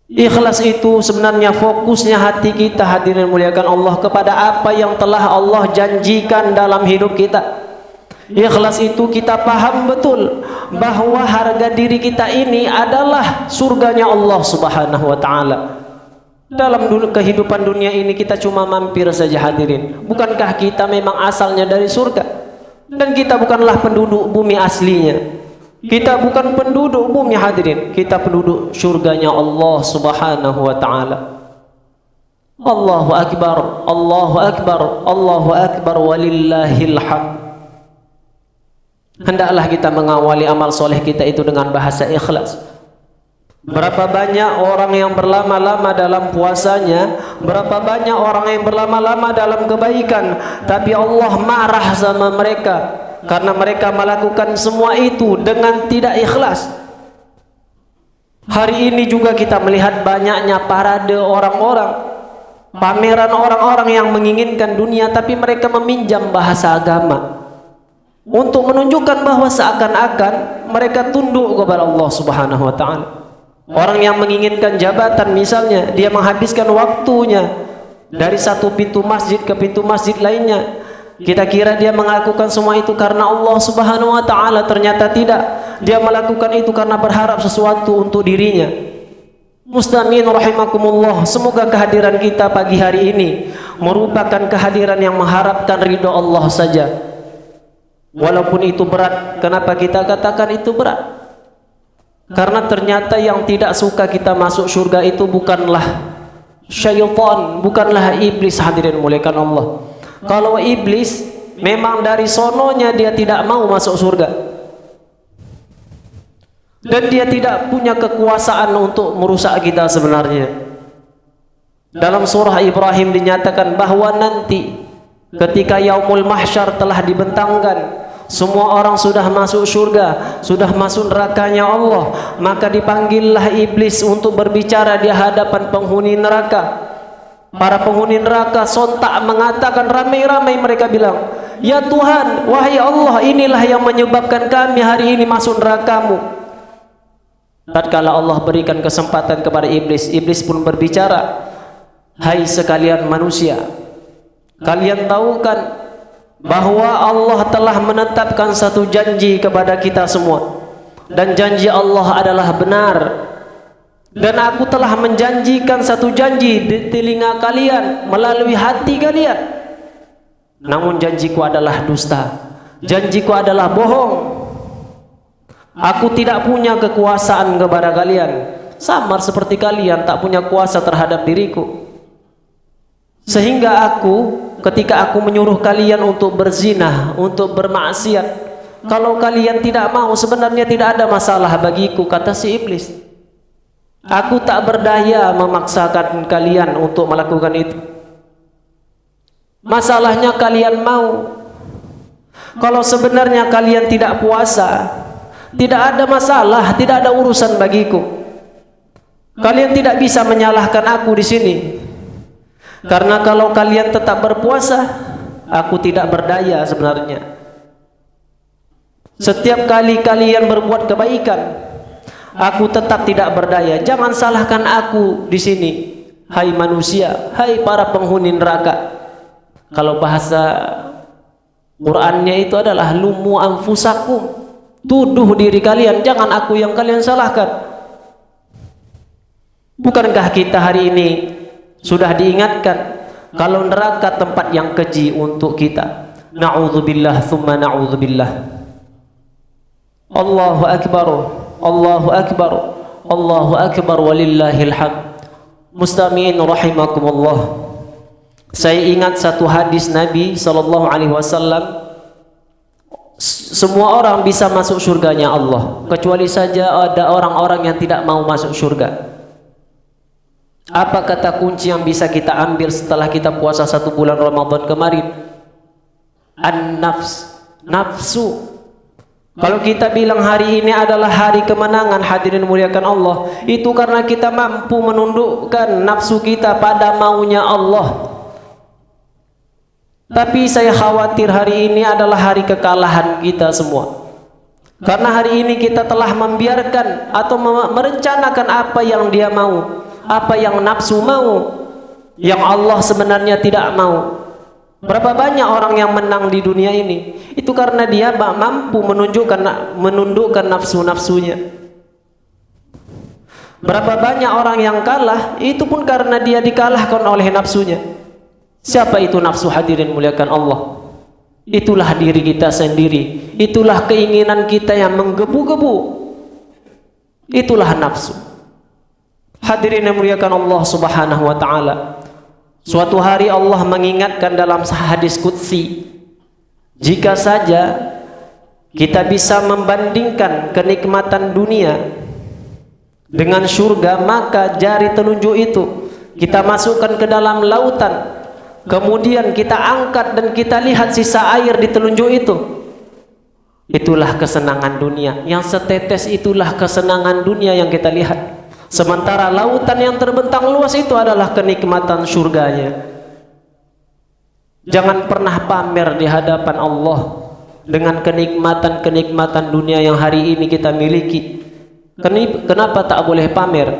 Speaker 5: Ikhlas itu sebenarnya fokusnya hati kita, hadirin muliakan Allah, kepada apa yang telah Allah janjikan dalam hidup kita. Ikhlas itu kita paham betul bahwa harga diri kita ini adalah surganya Allah Subhanahu wa taala. Dalam kehidupan dunia ini kita cuma mampir saja, hadirin. Bukankah kita memang asalnya dari surga? Dan kita bukanlah penduduk bumi aslinya. Kita bukan penduduk bumi, hadirin. Kita penduduk surganya Allah Subhanahu wa taala. Allahu akbar, Allahu akbar, Allahu akbar, walillahil hamd. Hendaklah kita mengawali amal soleh kita itu dengan bahasa ikhlas. Berapa banyak orang yang berlama-lama dalam puasanya, berapa banyak orang yang berlama-lama dalam kebaikan, tapi Allah marah sama mereka karena mereka melakukan semua itu dengan tidak ikhlas. Hari ini juga kita melihat banyaknya parade orang-orang, pameran orang-orang yang menginginkan dunia, tapi mereka meminjam bahasa agama untuk menunjukkan bahwa seakan-akan mereka tunduk kepada Allah Subhanahu wa taala. Orang yang menginginkan jabatan misalnya, dia menghabiskan waktunya dari satu pintu masjid ke pintu masjid lainnya. Kita kira dia melakukan semua itu karena Allah Subhanahu wa taala, ternyata tidak. Dia melakukan itu karena berharap sesuatu untuk dirinya. Muslimin rahimakumullah, semoga kehadiran kita pagi hari ini merupakan kehadiran yang mengharapkan ridho Allah saja. Walaupun itu berat. Kenapa kita katakan itu berat? Karena ternyata yang tidak suka kita masuk surga itu bukanlah syaitan, bukanlah iblis, hadirin muliakan Allah. Kalau iblis memang dari sononya dia tidak mau masuk surga, dan dia tidak punya kekuasaan untuk merusak kita sebenarnya. Dalam surah Ibrahim dinyatakan bahwa nanti ketika yaumul mahsyar telah dibentangkan, semua orang sudah masuk surga, sudah masuk nerakanya Allah, maka dipanggillah iblis untuk berbicara di hadapan penghuni neraka. Para penghuni neraka sontak mengatakan, ramai-ramai mereka bilang, ya Tuhan, wahai Allah, inilah yang menyebabkan kami hari ini masuk nerakamu. Tatkala Allah berikan kesempatan kepada iblis, iblis pun berbicara, hai sekalian manusia, kalian tahu kan bahwa Allah telah menetapkan satu janji kepada kita semua, dan janji Allah adalah benar, dan aku telah menjanjikan satu janji di telinga kalian melalui hati kalian, namun janjiku adalah dusta, janjiku adalah bohong. Aku tidak punya kekuasaan kepada kalian, samar seperti kalian tak punya kuasa terhadap diriku. Sehingga ketika aku menyuruh kalian untuk berzina, untuk bermaksiat, kalau kalian tidak mau, sebenarnya tidak ada masalah bagiku, kata si iblis. Aku tak berdaya memaksakan kalian untuk melakukan itu. Masalahnya kalian mau. Kalau sebenarnya kalian tidak puasa, tidak ada masalah, tidak ada urusan bagiku. Kalian tidak bisa menyalahkan aku di sini. Karena kalau kalian tetap berpuasa, aku tidak berdaya sebenarnya. Setiap kali kalian berbuat kebaikan, aku tetap tidak berdaya. Jangan salahkan aku di sini, hai manusia, hai para penghuni neraka. Kalau bahasa Qur'annya itu adalah lumu anfusakum, tuduh diri kalian, jangan aku yang kalian salahkan. Bukankah kita hari ini sudah diingatkan kalau neraka tempat yang keji untuk kita? Na'udzubillah thumma na'udzubillah. Allahu akbar, Allahu akbar, Allahu akbar, walillahil hamd. Mustami'in rahimakumullah. Saya ingat satu hadis Nabi sallallahu alaihi wasallam, semua orang bisa masuk surganya Allah, kecuali saja ada orang-orang yang tidak mau masuk surga. Apa kata kunci yang bisa kita ambil setelah kita puasa 1 bulan Ramadan kemarin? An-nafs, nafsu. Kalau kita bilang hari ini adalah hari kemenangan, hadirin muliakan Allah, itu karena kita mampu menundukkan nafsu kita pada maunya Allah. Tapi saya khawatir hari ini adalah hari kekalahan kita semua, karena hari ini kita telah membiarkan atau merencanakan apa yang dia mau, apa yang nafsu mau, yang Allah sebenarnya tidak mau. Berapa banyak orang yang menang di dunia ini, itu karena dia mampu menundukkan nafsu-nafsunya. Berapa banyak orang yang kalah, itu pun karena dia dikalahkan oleh nafsunya. Siapa itu nafsu, hadirin muliakan Allah? Itulah diri kita sendiri, itulah keinginan kita yang menggebu-gebu, itulah nafsu. Hadirin yang muliakan Allah subhanahu wa ta'ala, suatu hari Allah mengingatkan dalam hadis qudsi, jika saja kita bisa membandingkan kenikmatan dunia dengan surga, maka jari telunjuk itu kita masukkan ke dalam lautan, kemudian kita angkat dan kita lihat sisa air di telunjuk itu. Itulah kesenangan dunia, yang setetes itulah kesenangan dunia yang kita lihat. Sementara lautan yang terbentang luas itu adalah kenikmatan surganya. Jangan pernah pamer di hadapan Allah dengan kenikmatan-kenikmatan dunia yang hari ini kita miliki. Kenapa tak boleh pamer?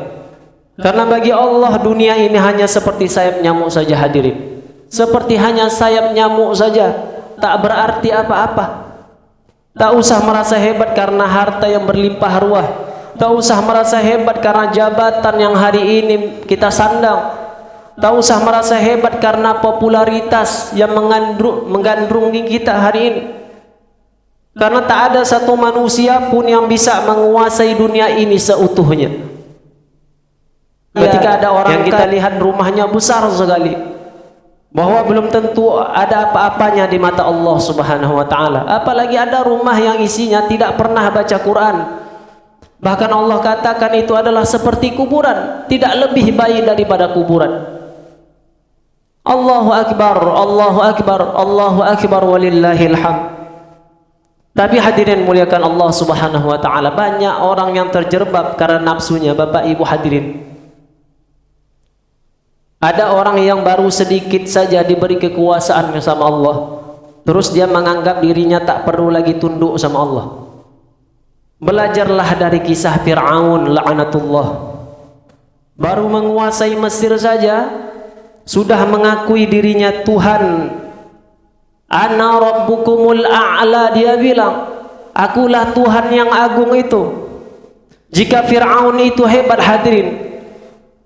Speaker 5: Karena bagi Allah dunia ini hanya seperti sayap nyamuk saja, hadirin. Seperti hanya sayap nyamuk saja, tak berarti apa-apa. Tak usah merasa hebat karena harta yang berlimpah ruah, tak usah merasa hebat karena jabatan yang hari ini kita sandang, tak usah merasa hebat karena popularitas yang menggandrungi kita hari ini. Karena tak ada satu manusia pun yang bisa menguasai dunia ini seutuhnya. Ketika ada orang yang kita lihat rumahnya besar sekali, bahwa belum tentu ada apa-apanya di mata Allah subhanahu wa ta'ala. Apalagi ada rumah yang isinya tidak pernah baca Quran. Bahkan Allah katakan itu adalah seperti kuburan, tidak lebih baik daripada kuburan. Allahu Akbar, Allahu Akbar, Allahu Akbar, walillahil hamd. Tapi hadirin muliakan Allah subhanahu wa ta'ala, banyak orang yang terjerembab karena nafsunya. Bapak ibu hadirin, ada orang yang baru sedikit saja diberi kekuasaan sama Allah, terus dia menganggap dirinya tak perlu lagi tunduk sama Allah. Belajarlah dari kisah Fir'aun la'anatullah. Baru menguasai Mesir saja sudah mengakui dirinya Tuhan. Ana rabbukumul a'la, dia bilang, akulah Tuhan yang agung itu. Jika Fir'aun itu hebat hadirin,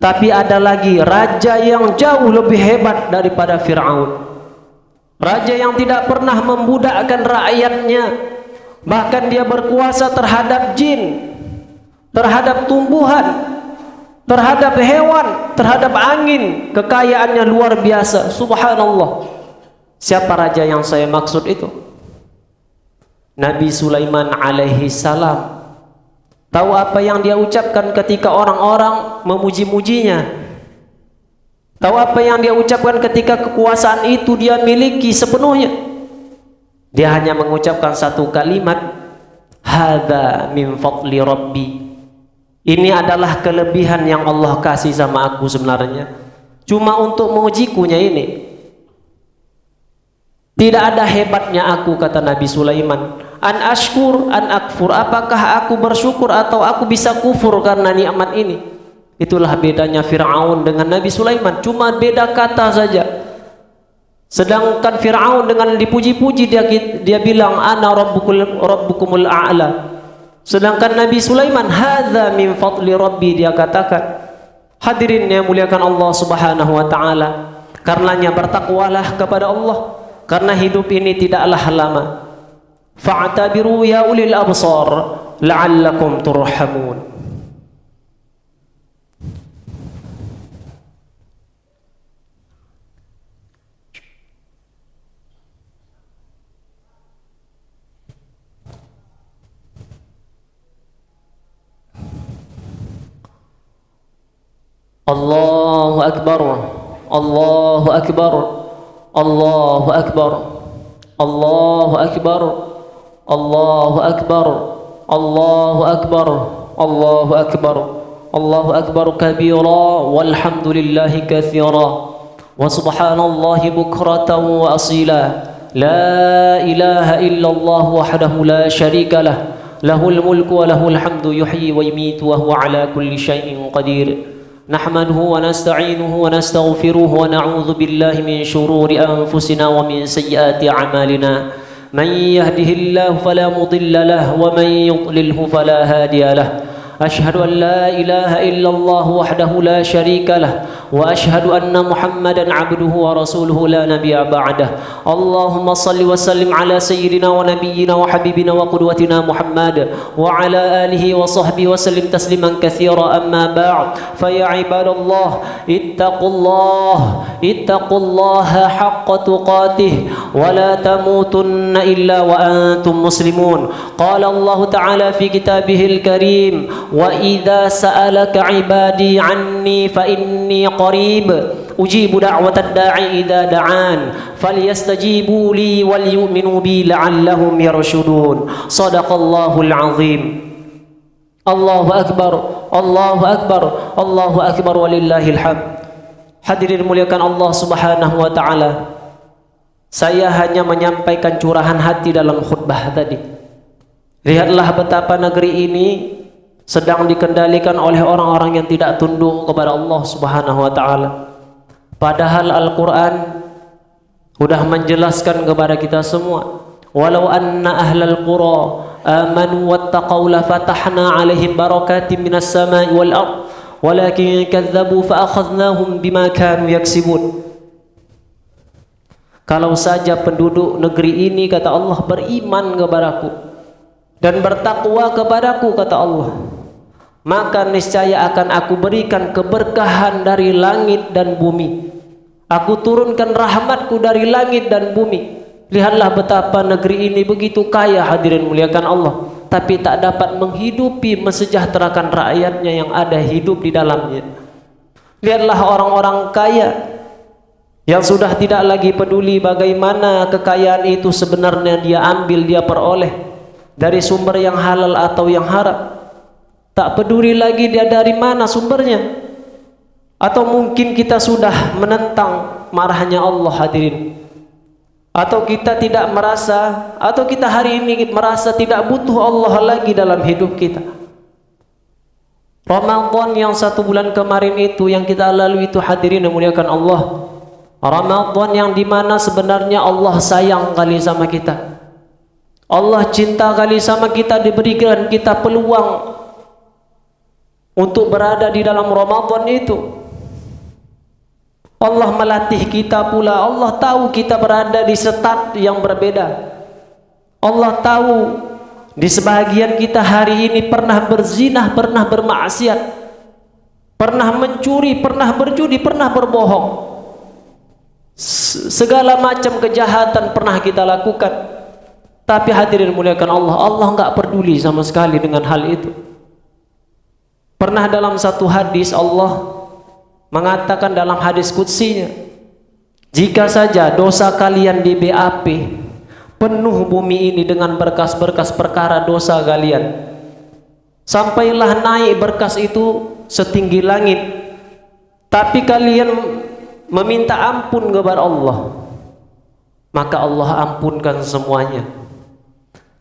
Speaker 5: tapi ada lagi raja yang jauh lebih hebat daripada Fir'aun. Raja yang tidak pernah membudakkan rakyatnya, bahkan dia berkuasa terhadap jin, terhadap tumbuhan, terhadap hewan, terhadap angin. Kekayaannya luar biasa, subhanallah. Siapa raja yang saya maksud itu? Nabi Sulaiman alaihi salam. Tahu apa yang dia ucapkan ketika orang-orang memuji-mujinya? Tahu apa yang dia ucapkan ketika kekuasaan itu dia miliki sepenuhnya? Dia hanya mengucapkan satu kalimat, hadza min fadli rabbi. Ini adalah kelebihan yang Allah kasih sama aku sebenarnya, cuma untuk mengujiku ini. Tidak ada hebatnya aku, kata Nabi Sulaiman. An ashkur, an akfur. Apakah aku bersyukur atau aku bisa kufur karena nikmat ini? Itulah bedanya Fir'aun dengan Nabi Sulaiman, cuma beda kata saja. Sedangkan Fir'aun dengan dipuji-puji dia bilang ana rabbukumul a'la. Sedangkan Nabi Sulaiman hadza min fadli rabbi, dia katakan. Hadirin yang muliakan Allah subhanahu wa ta'ala, karenanya bertakwalah kepada Allah, karena hidup ini tidaklah lama. Fa'tabiru ya ulil absar la'allakum turhamun. Allahu Akbar, Allahu Akbar, Allahu Akbar, Allahu Akbar, Allahu Akbar, Allahu Akbar, Allahu Akbar, Allahu Akbar kabira, walhamdulillahi katsira, wa subhanallahi bukratan wa asila. La ilaha illallah wahdahu la syarika lah, lahul mulku wa lahul hamdu yuhyi wa yumiitu wa huwa ala kulli syai'in qadir. نحمده ونستعينه ونستغفره ونعوذ بالله من شرور أنفسنا ومن سيئات أعمالنا من يهده الله فلا مضل له ومن يضلله فلا هادي له أشهد أن لا إله إلا الله وحده لا شريك له وأشهد أن محمدا عبده ورسوله لا نبي بعده اللهم صل وسلم على سيدنا ونبينا وحبيبنا وقدوتنا محمد وعلى آله وصحبه وسلم تسليما كثيرا أما بعد فيا عباد الله اتقوا الله حق تقاته ولا تموتن إلا وأنتم مسلمون قال الله تعالى في كتابه الكريم وإذا سألك عبادي عني فإني قريب أجيب دعوة الداعي إذا دعان فليستجيبوا لي وليؤمنوا بي لعلهم يرشدون صدق الله العظيم الله أكبر الله أكبر الله أكبر ولله الحمد. Hadirin muliakan Allah Subhanahu wa taala. Saya hanya menyampaikan curahan hati dalam khutbah tadi. Lihatlah betapa negeri ini sedang dikendalikan oleh orang-orang yang tidak tunduk kepada Allah Subhanahu wa taala. Padahal Al-Qur'an sudah menjelaskan kepada kita semua, walau anna ahlal qura amanu wattaqau la fatahna 'alaihim barakatin minas sama'i wal ard walakin kadzdzabu fa akhadnahum bima kanu yaksibun. Kalau saja penduduk negeri ini, kata Allah, beriman kepadaku dan bertakwa kepadaku, kata Allah, maka niscaya akan aku berikan keberkahan dari langit dan bumi. Aku turunkan rahmatku dari langit dan bumi. Lihatlah betapa negeri ini begitu kaya, hadirin muliakan Allah, tapi tak dapat menghidupi, mensejahterakan rakyatnya yang ada hidup di dalamnya. Lihatlah orang-orang kaya yang sudah tidak lagi peduli bagaimana kekayaan itu sebenarnya dia ambil, dia peroleh dari sumber yang halal atau yang haram. Tak peduli lagi dia dari mana sumbernya. Atau mungkin kita sudah menentang marahnya Allah, hadirin. Atau kita tidak merasa, atau kita hari ini merasa tidak butuh Allah lagi dalam hidup kita. Ramadan yang 1 bulan kemarin itu yang kita lalui itu, hadirin yang muliakan Allah, Ramadan yang dimana sebenarnya Allah sayang kali sama kita, Allah cinta kali sama kita, diberikan kita peluang untuk berada di dalam Ramadan itu. Allah melatih kita pula. Allah tahu kita berada di setat yang berbeda. Allah tahu di sebahagian kita hari ini pernah berzinah, pernah bermaksiat, pernah mencuri, pernah berjudi, pernah berbohong. Segala macam kejahatan pernah kita lakukan. Tapi hadirin muliakan Allah, Allah enggak peduli sama sekali dengan hal itu. Pernah dalam satu hadis Allah mengatakan dalam hadis qudsinya, jika saja dosa kalian di BAP, penuh bumi ini dengan berkas-berkas perkara dosa kalian, sampailah naik berkas itu setinggi langit, tapi kalian meminta ampun kepada Allah, maka Allah ampunkan semuanya.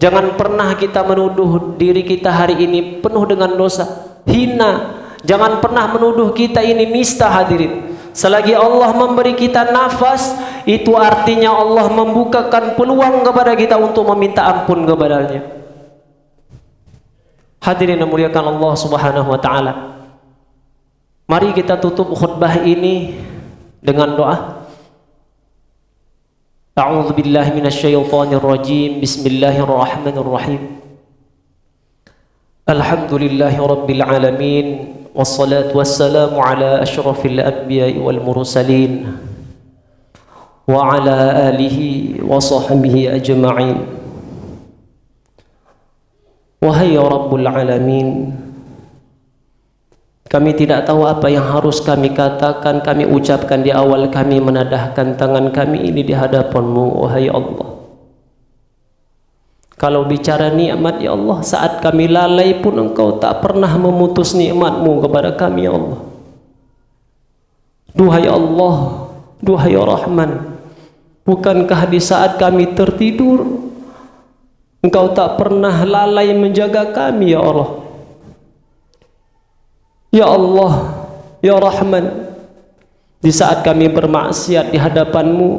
Speaker 5: Jangan pernah kita menuduh diri kita hari ini penuh dengan dosa, hina. Jangan pernah menuduh kita ini nista, hadirin. Selagi Allah memberi kita nafas, itu artinya Allah membukakan peluang kepada kita untuk meminta ampun kepadanya. Hadirin yang muliakan Allah Subhanahu wa taala. Mari kita tutup khutbah ini dengan doa. A'udzu billahi minasyaitonir rajim. Bismillahirrahmanirrahim. Alhamdulillahi rabbil alamin. Wassalatu wassalamu ala asyrafil anbiya'i wal mursalin wa ala alihi wa sahbihi ajma'in. Wahai Rabbul Alamin, kami tidak tahu apa yang harus kami katakan, kami ucapkan di awal kami menadahkan tangan kami ini di hadapan-Mu, wahai Allah. Kalau bicara nikmat, ya Allah, saat kami lalai pun Engkau tak pernah memutus nikmat-Mu kepada kami, ya Allah. Duhai Allah, duhai Rahman, bukankah di saat kami tertidur Engkau tak pernah lalai menjaga kami, ya Allah? Ya Allah, ya Rahman, di saat kami bermaksiat di hadapan-Mu,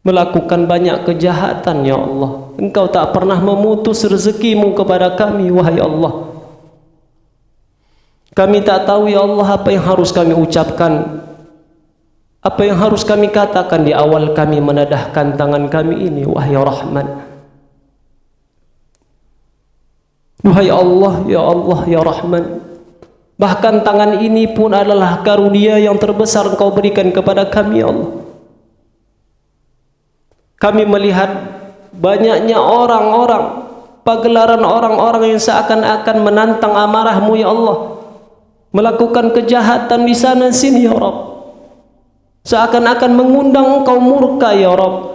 Speaker 5: melakukan banyak kejahatan ya Allah, Engkau tak pernah memutus rezeki-Mu kepada kami, wahai Allah. Kami tak tahu ya Allah apa yang harus kami ucapkan, apa yang harus kami katakan di awal kami menadahkan tangan kami ini, wahai Rahman. Wahai Allah, ya Rahman. Bahkan tangan ini pun adalah karunia yang terbesar Engkau berikan kepada kami ya Allah. Kami melihat banyaknya orang-orang, pagelaran orang-orang yang seakan-akan menantang amarah-Mu ya Allah, melakukan kejahatan di sana sini ya Rabb, seakan-akan mengundang Engkau murka ya Rabb.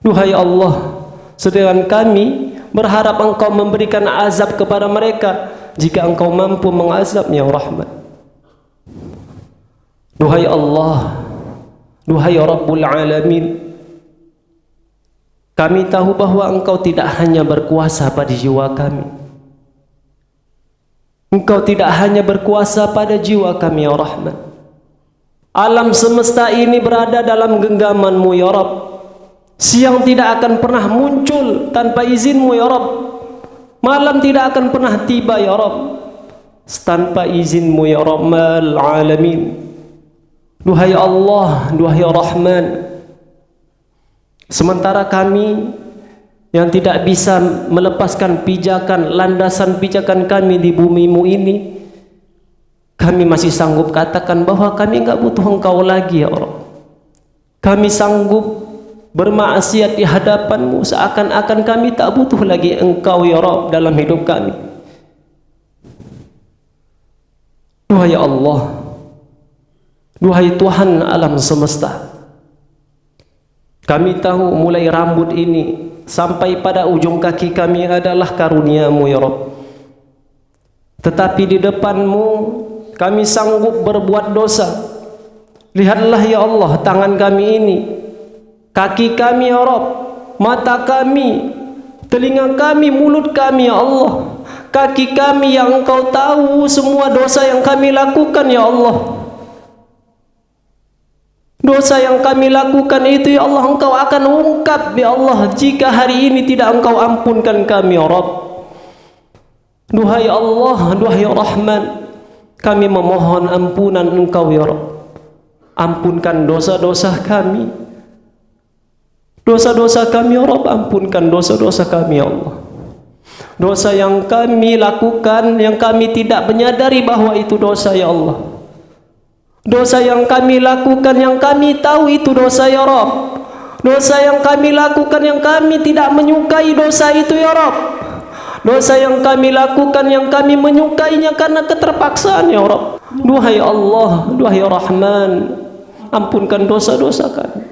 Speaker 5: Duhai Allah, sedangkan kami berharap Engkau memberikan azab kepada mereka jika Engkau mampu mengazabnya ya Rahman. Duhai Allah, duhai Rabbul Alamin, kami tahu bahwa Engkau tidak hanya berkuasa pada jiwa kami, Engkau tidak hanya berkuasa pada jiwa kami ya Rahman. Alam semesta ini berada dalam genggaman-Mu ya Rabb. Siang tidak akan pernah muncul tanpa izin-Mu ya Rabb. Malam tidak akan pernah tiba ya Rabb tanpa izin-Mu ya Rabbal Alamin. Duhai Allah, duhai Rahman, sementara kami yang tidak bisa melepaskan pijakan, landasan pijakan kami di bumi-Mu ini, kami masih sanggup katakan bahwa kami enggak butuh Engkau lagi ya Allah. Kami sanggup bermaksiat di hadapan-Mu seakan-akan kami tak butuh lagi Engkau ya Rabb dalam hidup kami. Duhai Allah, duhai Tuhan alam semesta, kami tahu mulai rambut ini sampai pada ujung kaki kami adalah karunia-Mu ya Rabb. Tetapi di depan-Mu kami sanggup berbuat dosa. Lihatlah ya Allah tangan kami ini, kaki kami ya Rabb, mata kami, telinga kami, mulut kami ya Allah, kaki kami yang Engkau tahu semua dosa yang kami lakukan ya Allah. Dosa yang kami lakukan itu ya Allah Engkau akan ungkap ya Allah jika hari ini tidak Engkau ampunkan kami ya Rabb. Duhai Allah, duhai Rahman, kami memohon ampunan Engkau ya Rabb. Ampunkan dosa-dosa kami, dosa-dosa kami ya Rabb, ampunkan dosa-dosa kami ya Allah. Dosa yang kami lakukan yang kami tidak menyadari bahwa itu dosa ya Allah. Dosa yang kami lakukan yang kami tahu itu dosa ya Rabb. Dosa yang kami lakukan yang kami tidak menyukai dosa itu ya Rabb. Dosa yang kami lakukan yang kami menyukainya karena keterpaksaan ya Rabb. Duhai Allah, duhai Rahman, ampunkan dosa-dosa kami.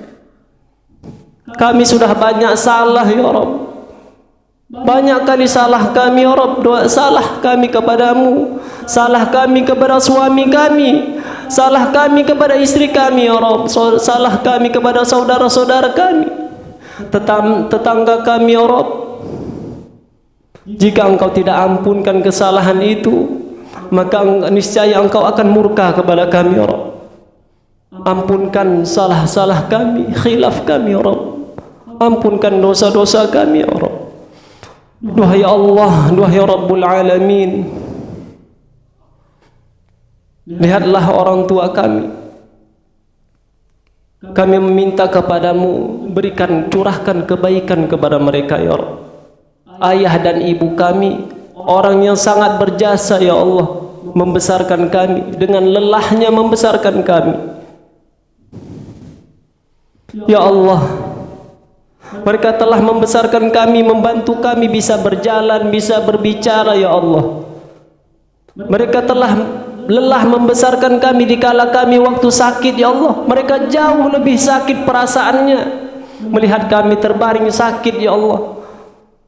Speaker 5: Kami sudah banyak salah ya Rabb. Banyak kali salah kami ya Rabb. Salah kami kepadamu, salah kami kepada suami kami, salah kami kepada istri kami ya Rabb, salah kami kepada saudara-saudara kami, tetangga kami ya Rabb. Jika Engkau tidak ampunkan kesalahan itu, maka niscaya Engkau akan murka kepada kami ya Rabb. Ampunkan salah-salah kami, khilaf kami ya Rabb. Ampunkan dosa-dosa kami ya Rabb. Duhai Allah, duhai Rabbul Alamin, lihatlah orang tua kami. Kami meminta kepadamu, berikan, curahkan kebaikan kepada mereka ya Rabb. Ayah dan ibu kami, orang yang sangat berjasa ya Allah, membesarkan kami, dengan lelahnya membesarkan kami ya Allah. Mereka telah membesarkan kami, membantu kami bisa berjalan, bisa berbicara ya Allah. Mereka telah lelah membesarkan kami di kala kami waktu sakit ya Allah. Mereka jauh lebih sakit perasaannya melihat kami terbaring sakit ya Allah.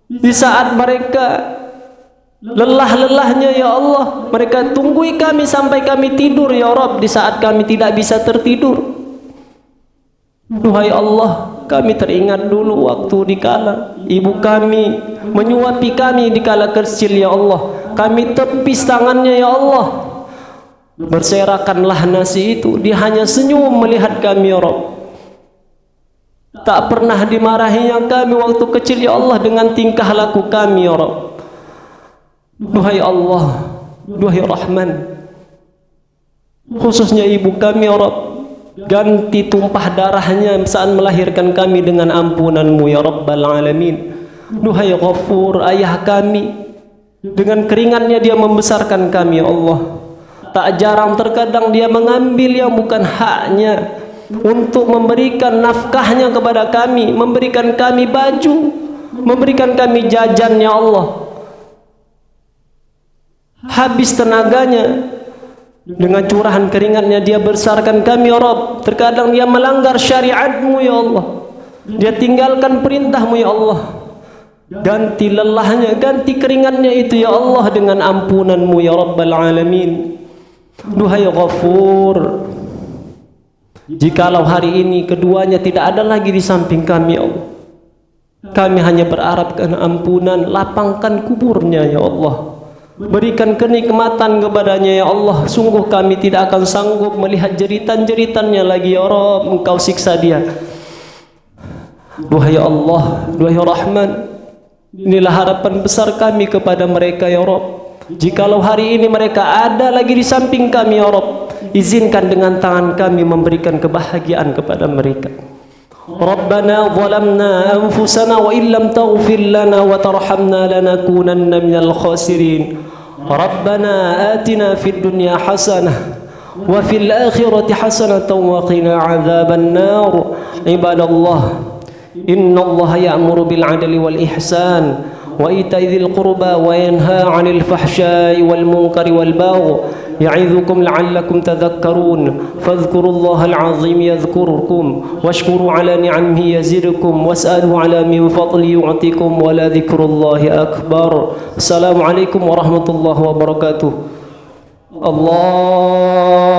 Speaker 5: Di saat mereka lelah-lelahnya ya Allah, mereka tunggui kami sampai kami tidur ya Rabb di saat kami tidak bisa tertidur. Duhai Allah, kami teringat dulu waktu dikala ibu kami menyuapi kami di kala kecil ya Allah. Kami tepis tangannya ya Allah. Berserakanlah nasi itu. Dia hanya senyum melihat kami ya Rabb. Tak pernah dimarahinya kami waktu kecil ya Allah dengan tingkah laku kami ya Rabb. Duhai Allah, duhai Rahman, khususnya ibu kami ya Rabb, ganti tumpah darahnya saat melahirkan kami dengan ampunanmu ya Rabbal Alamin. Duhai Ghafur, ayah kami, dengan keringatnya dia membesarkan kami ya Allah. Tak jarang terkadang dia mengambil yang bukan haknya untuk memberikan nafkahnya kepada kami, memberikan kami baju, memberikan kami jajan ya Allah. Habis tenaganya, dengan curahan keringatnya dia besarkan kami ya Rabb. Terkadang dia melanggar syariatmu ya Allah, dia tinggalkan perintahmu ya Allah. Ganti lelahnya, ganti keringatnya itu ya Allah dengan ampunanmu ya Rabbal Alamin. Duhai Ghafur, jikalau hari ini keduanya tidak ada lagi di samping kami ya Allah, kami hanya berharap karena ampunan, lapangkan kuburnya ya Allah. Berikan kenikmatan kepadanya ya Allah. Sungguh kami tidak akan sanggup melihat jeritan-jeritannya lagi ya Rabb. Engkau siksa dia. Duhai Allah, duhai Rahman, inilah harapan besar kami kepada mereka ya Rabb. Jikalau hari ini mereka ada lagi di samping kami ya Rabb, izinkan dengan tangan kami memberikan kebahagiaan kepada mereka. Rabbana zalamna anfusana wa illam taghfir lana wa tarhamna lanakunanna minal khasirin. Rabbana atina fid dunya hasanah wa fil akhirati hasanatan wa qina adzaban nar. Ibadallah, innallaha ya'muru bil 'adli wal ihsan wa ita'i dzil qurba wa yanha 'anil fahsya'i wal munkari wal baghi. يعظكم لعلكم تذكرون فاذكروا الله العظيم يذكركم واشكروا على نعمه يزدكم واسألوا على من فضل يعطيكم ولذكر الله أكبر. السلام عليكم ورحمة الله وبركاته. الله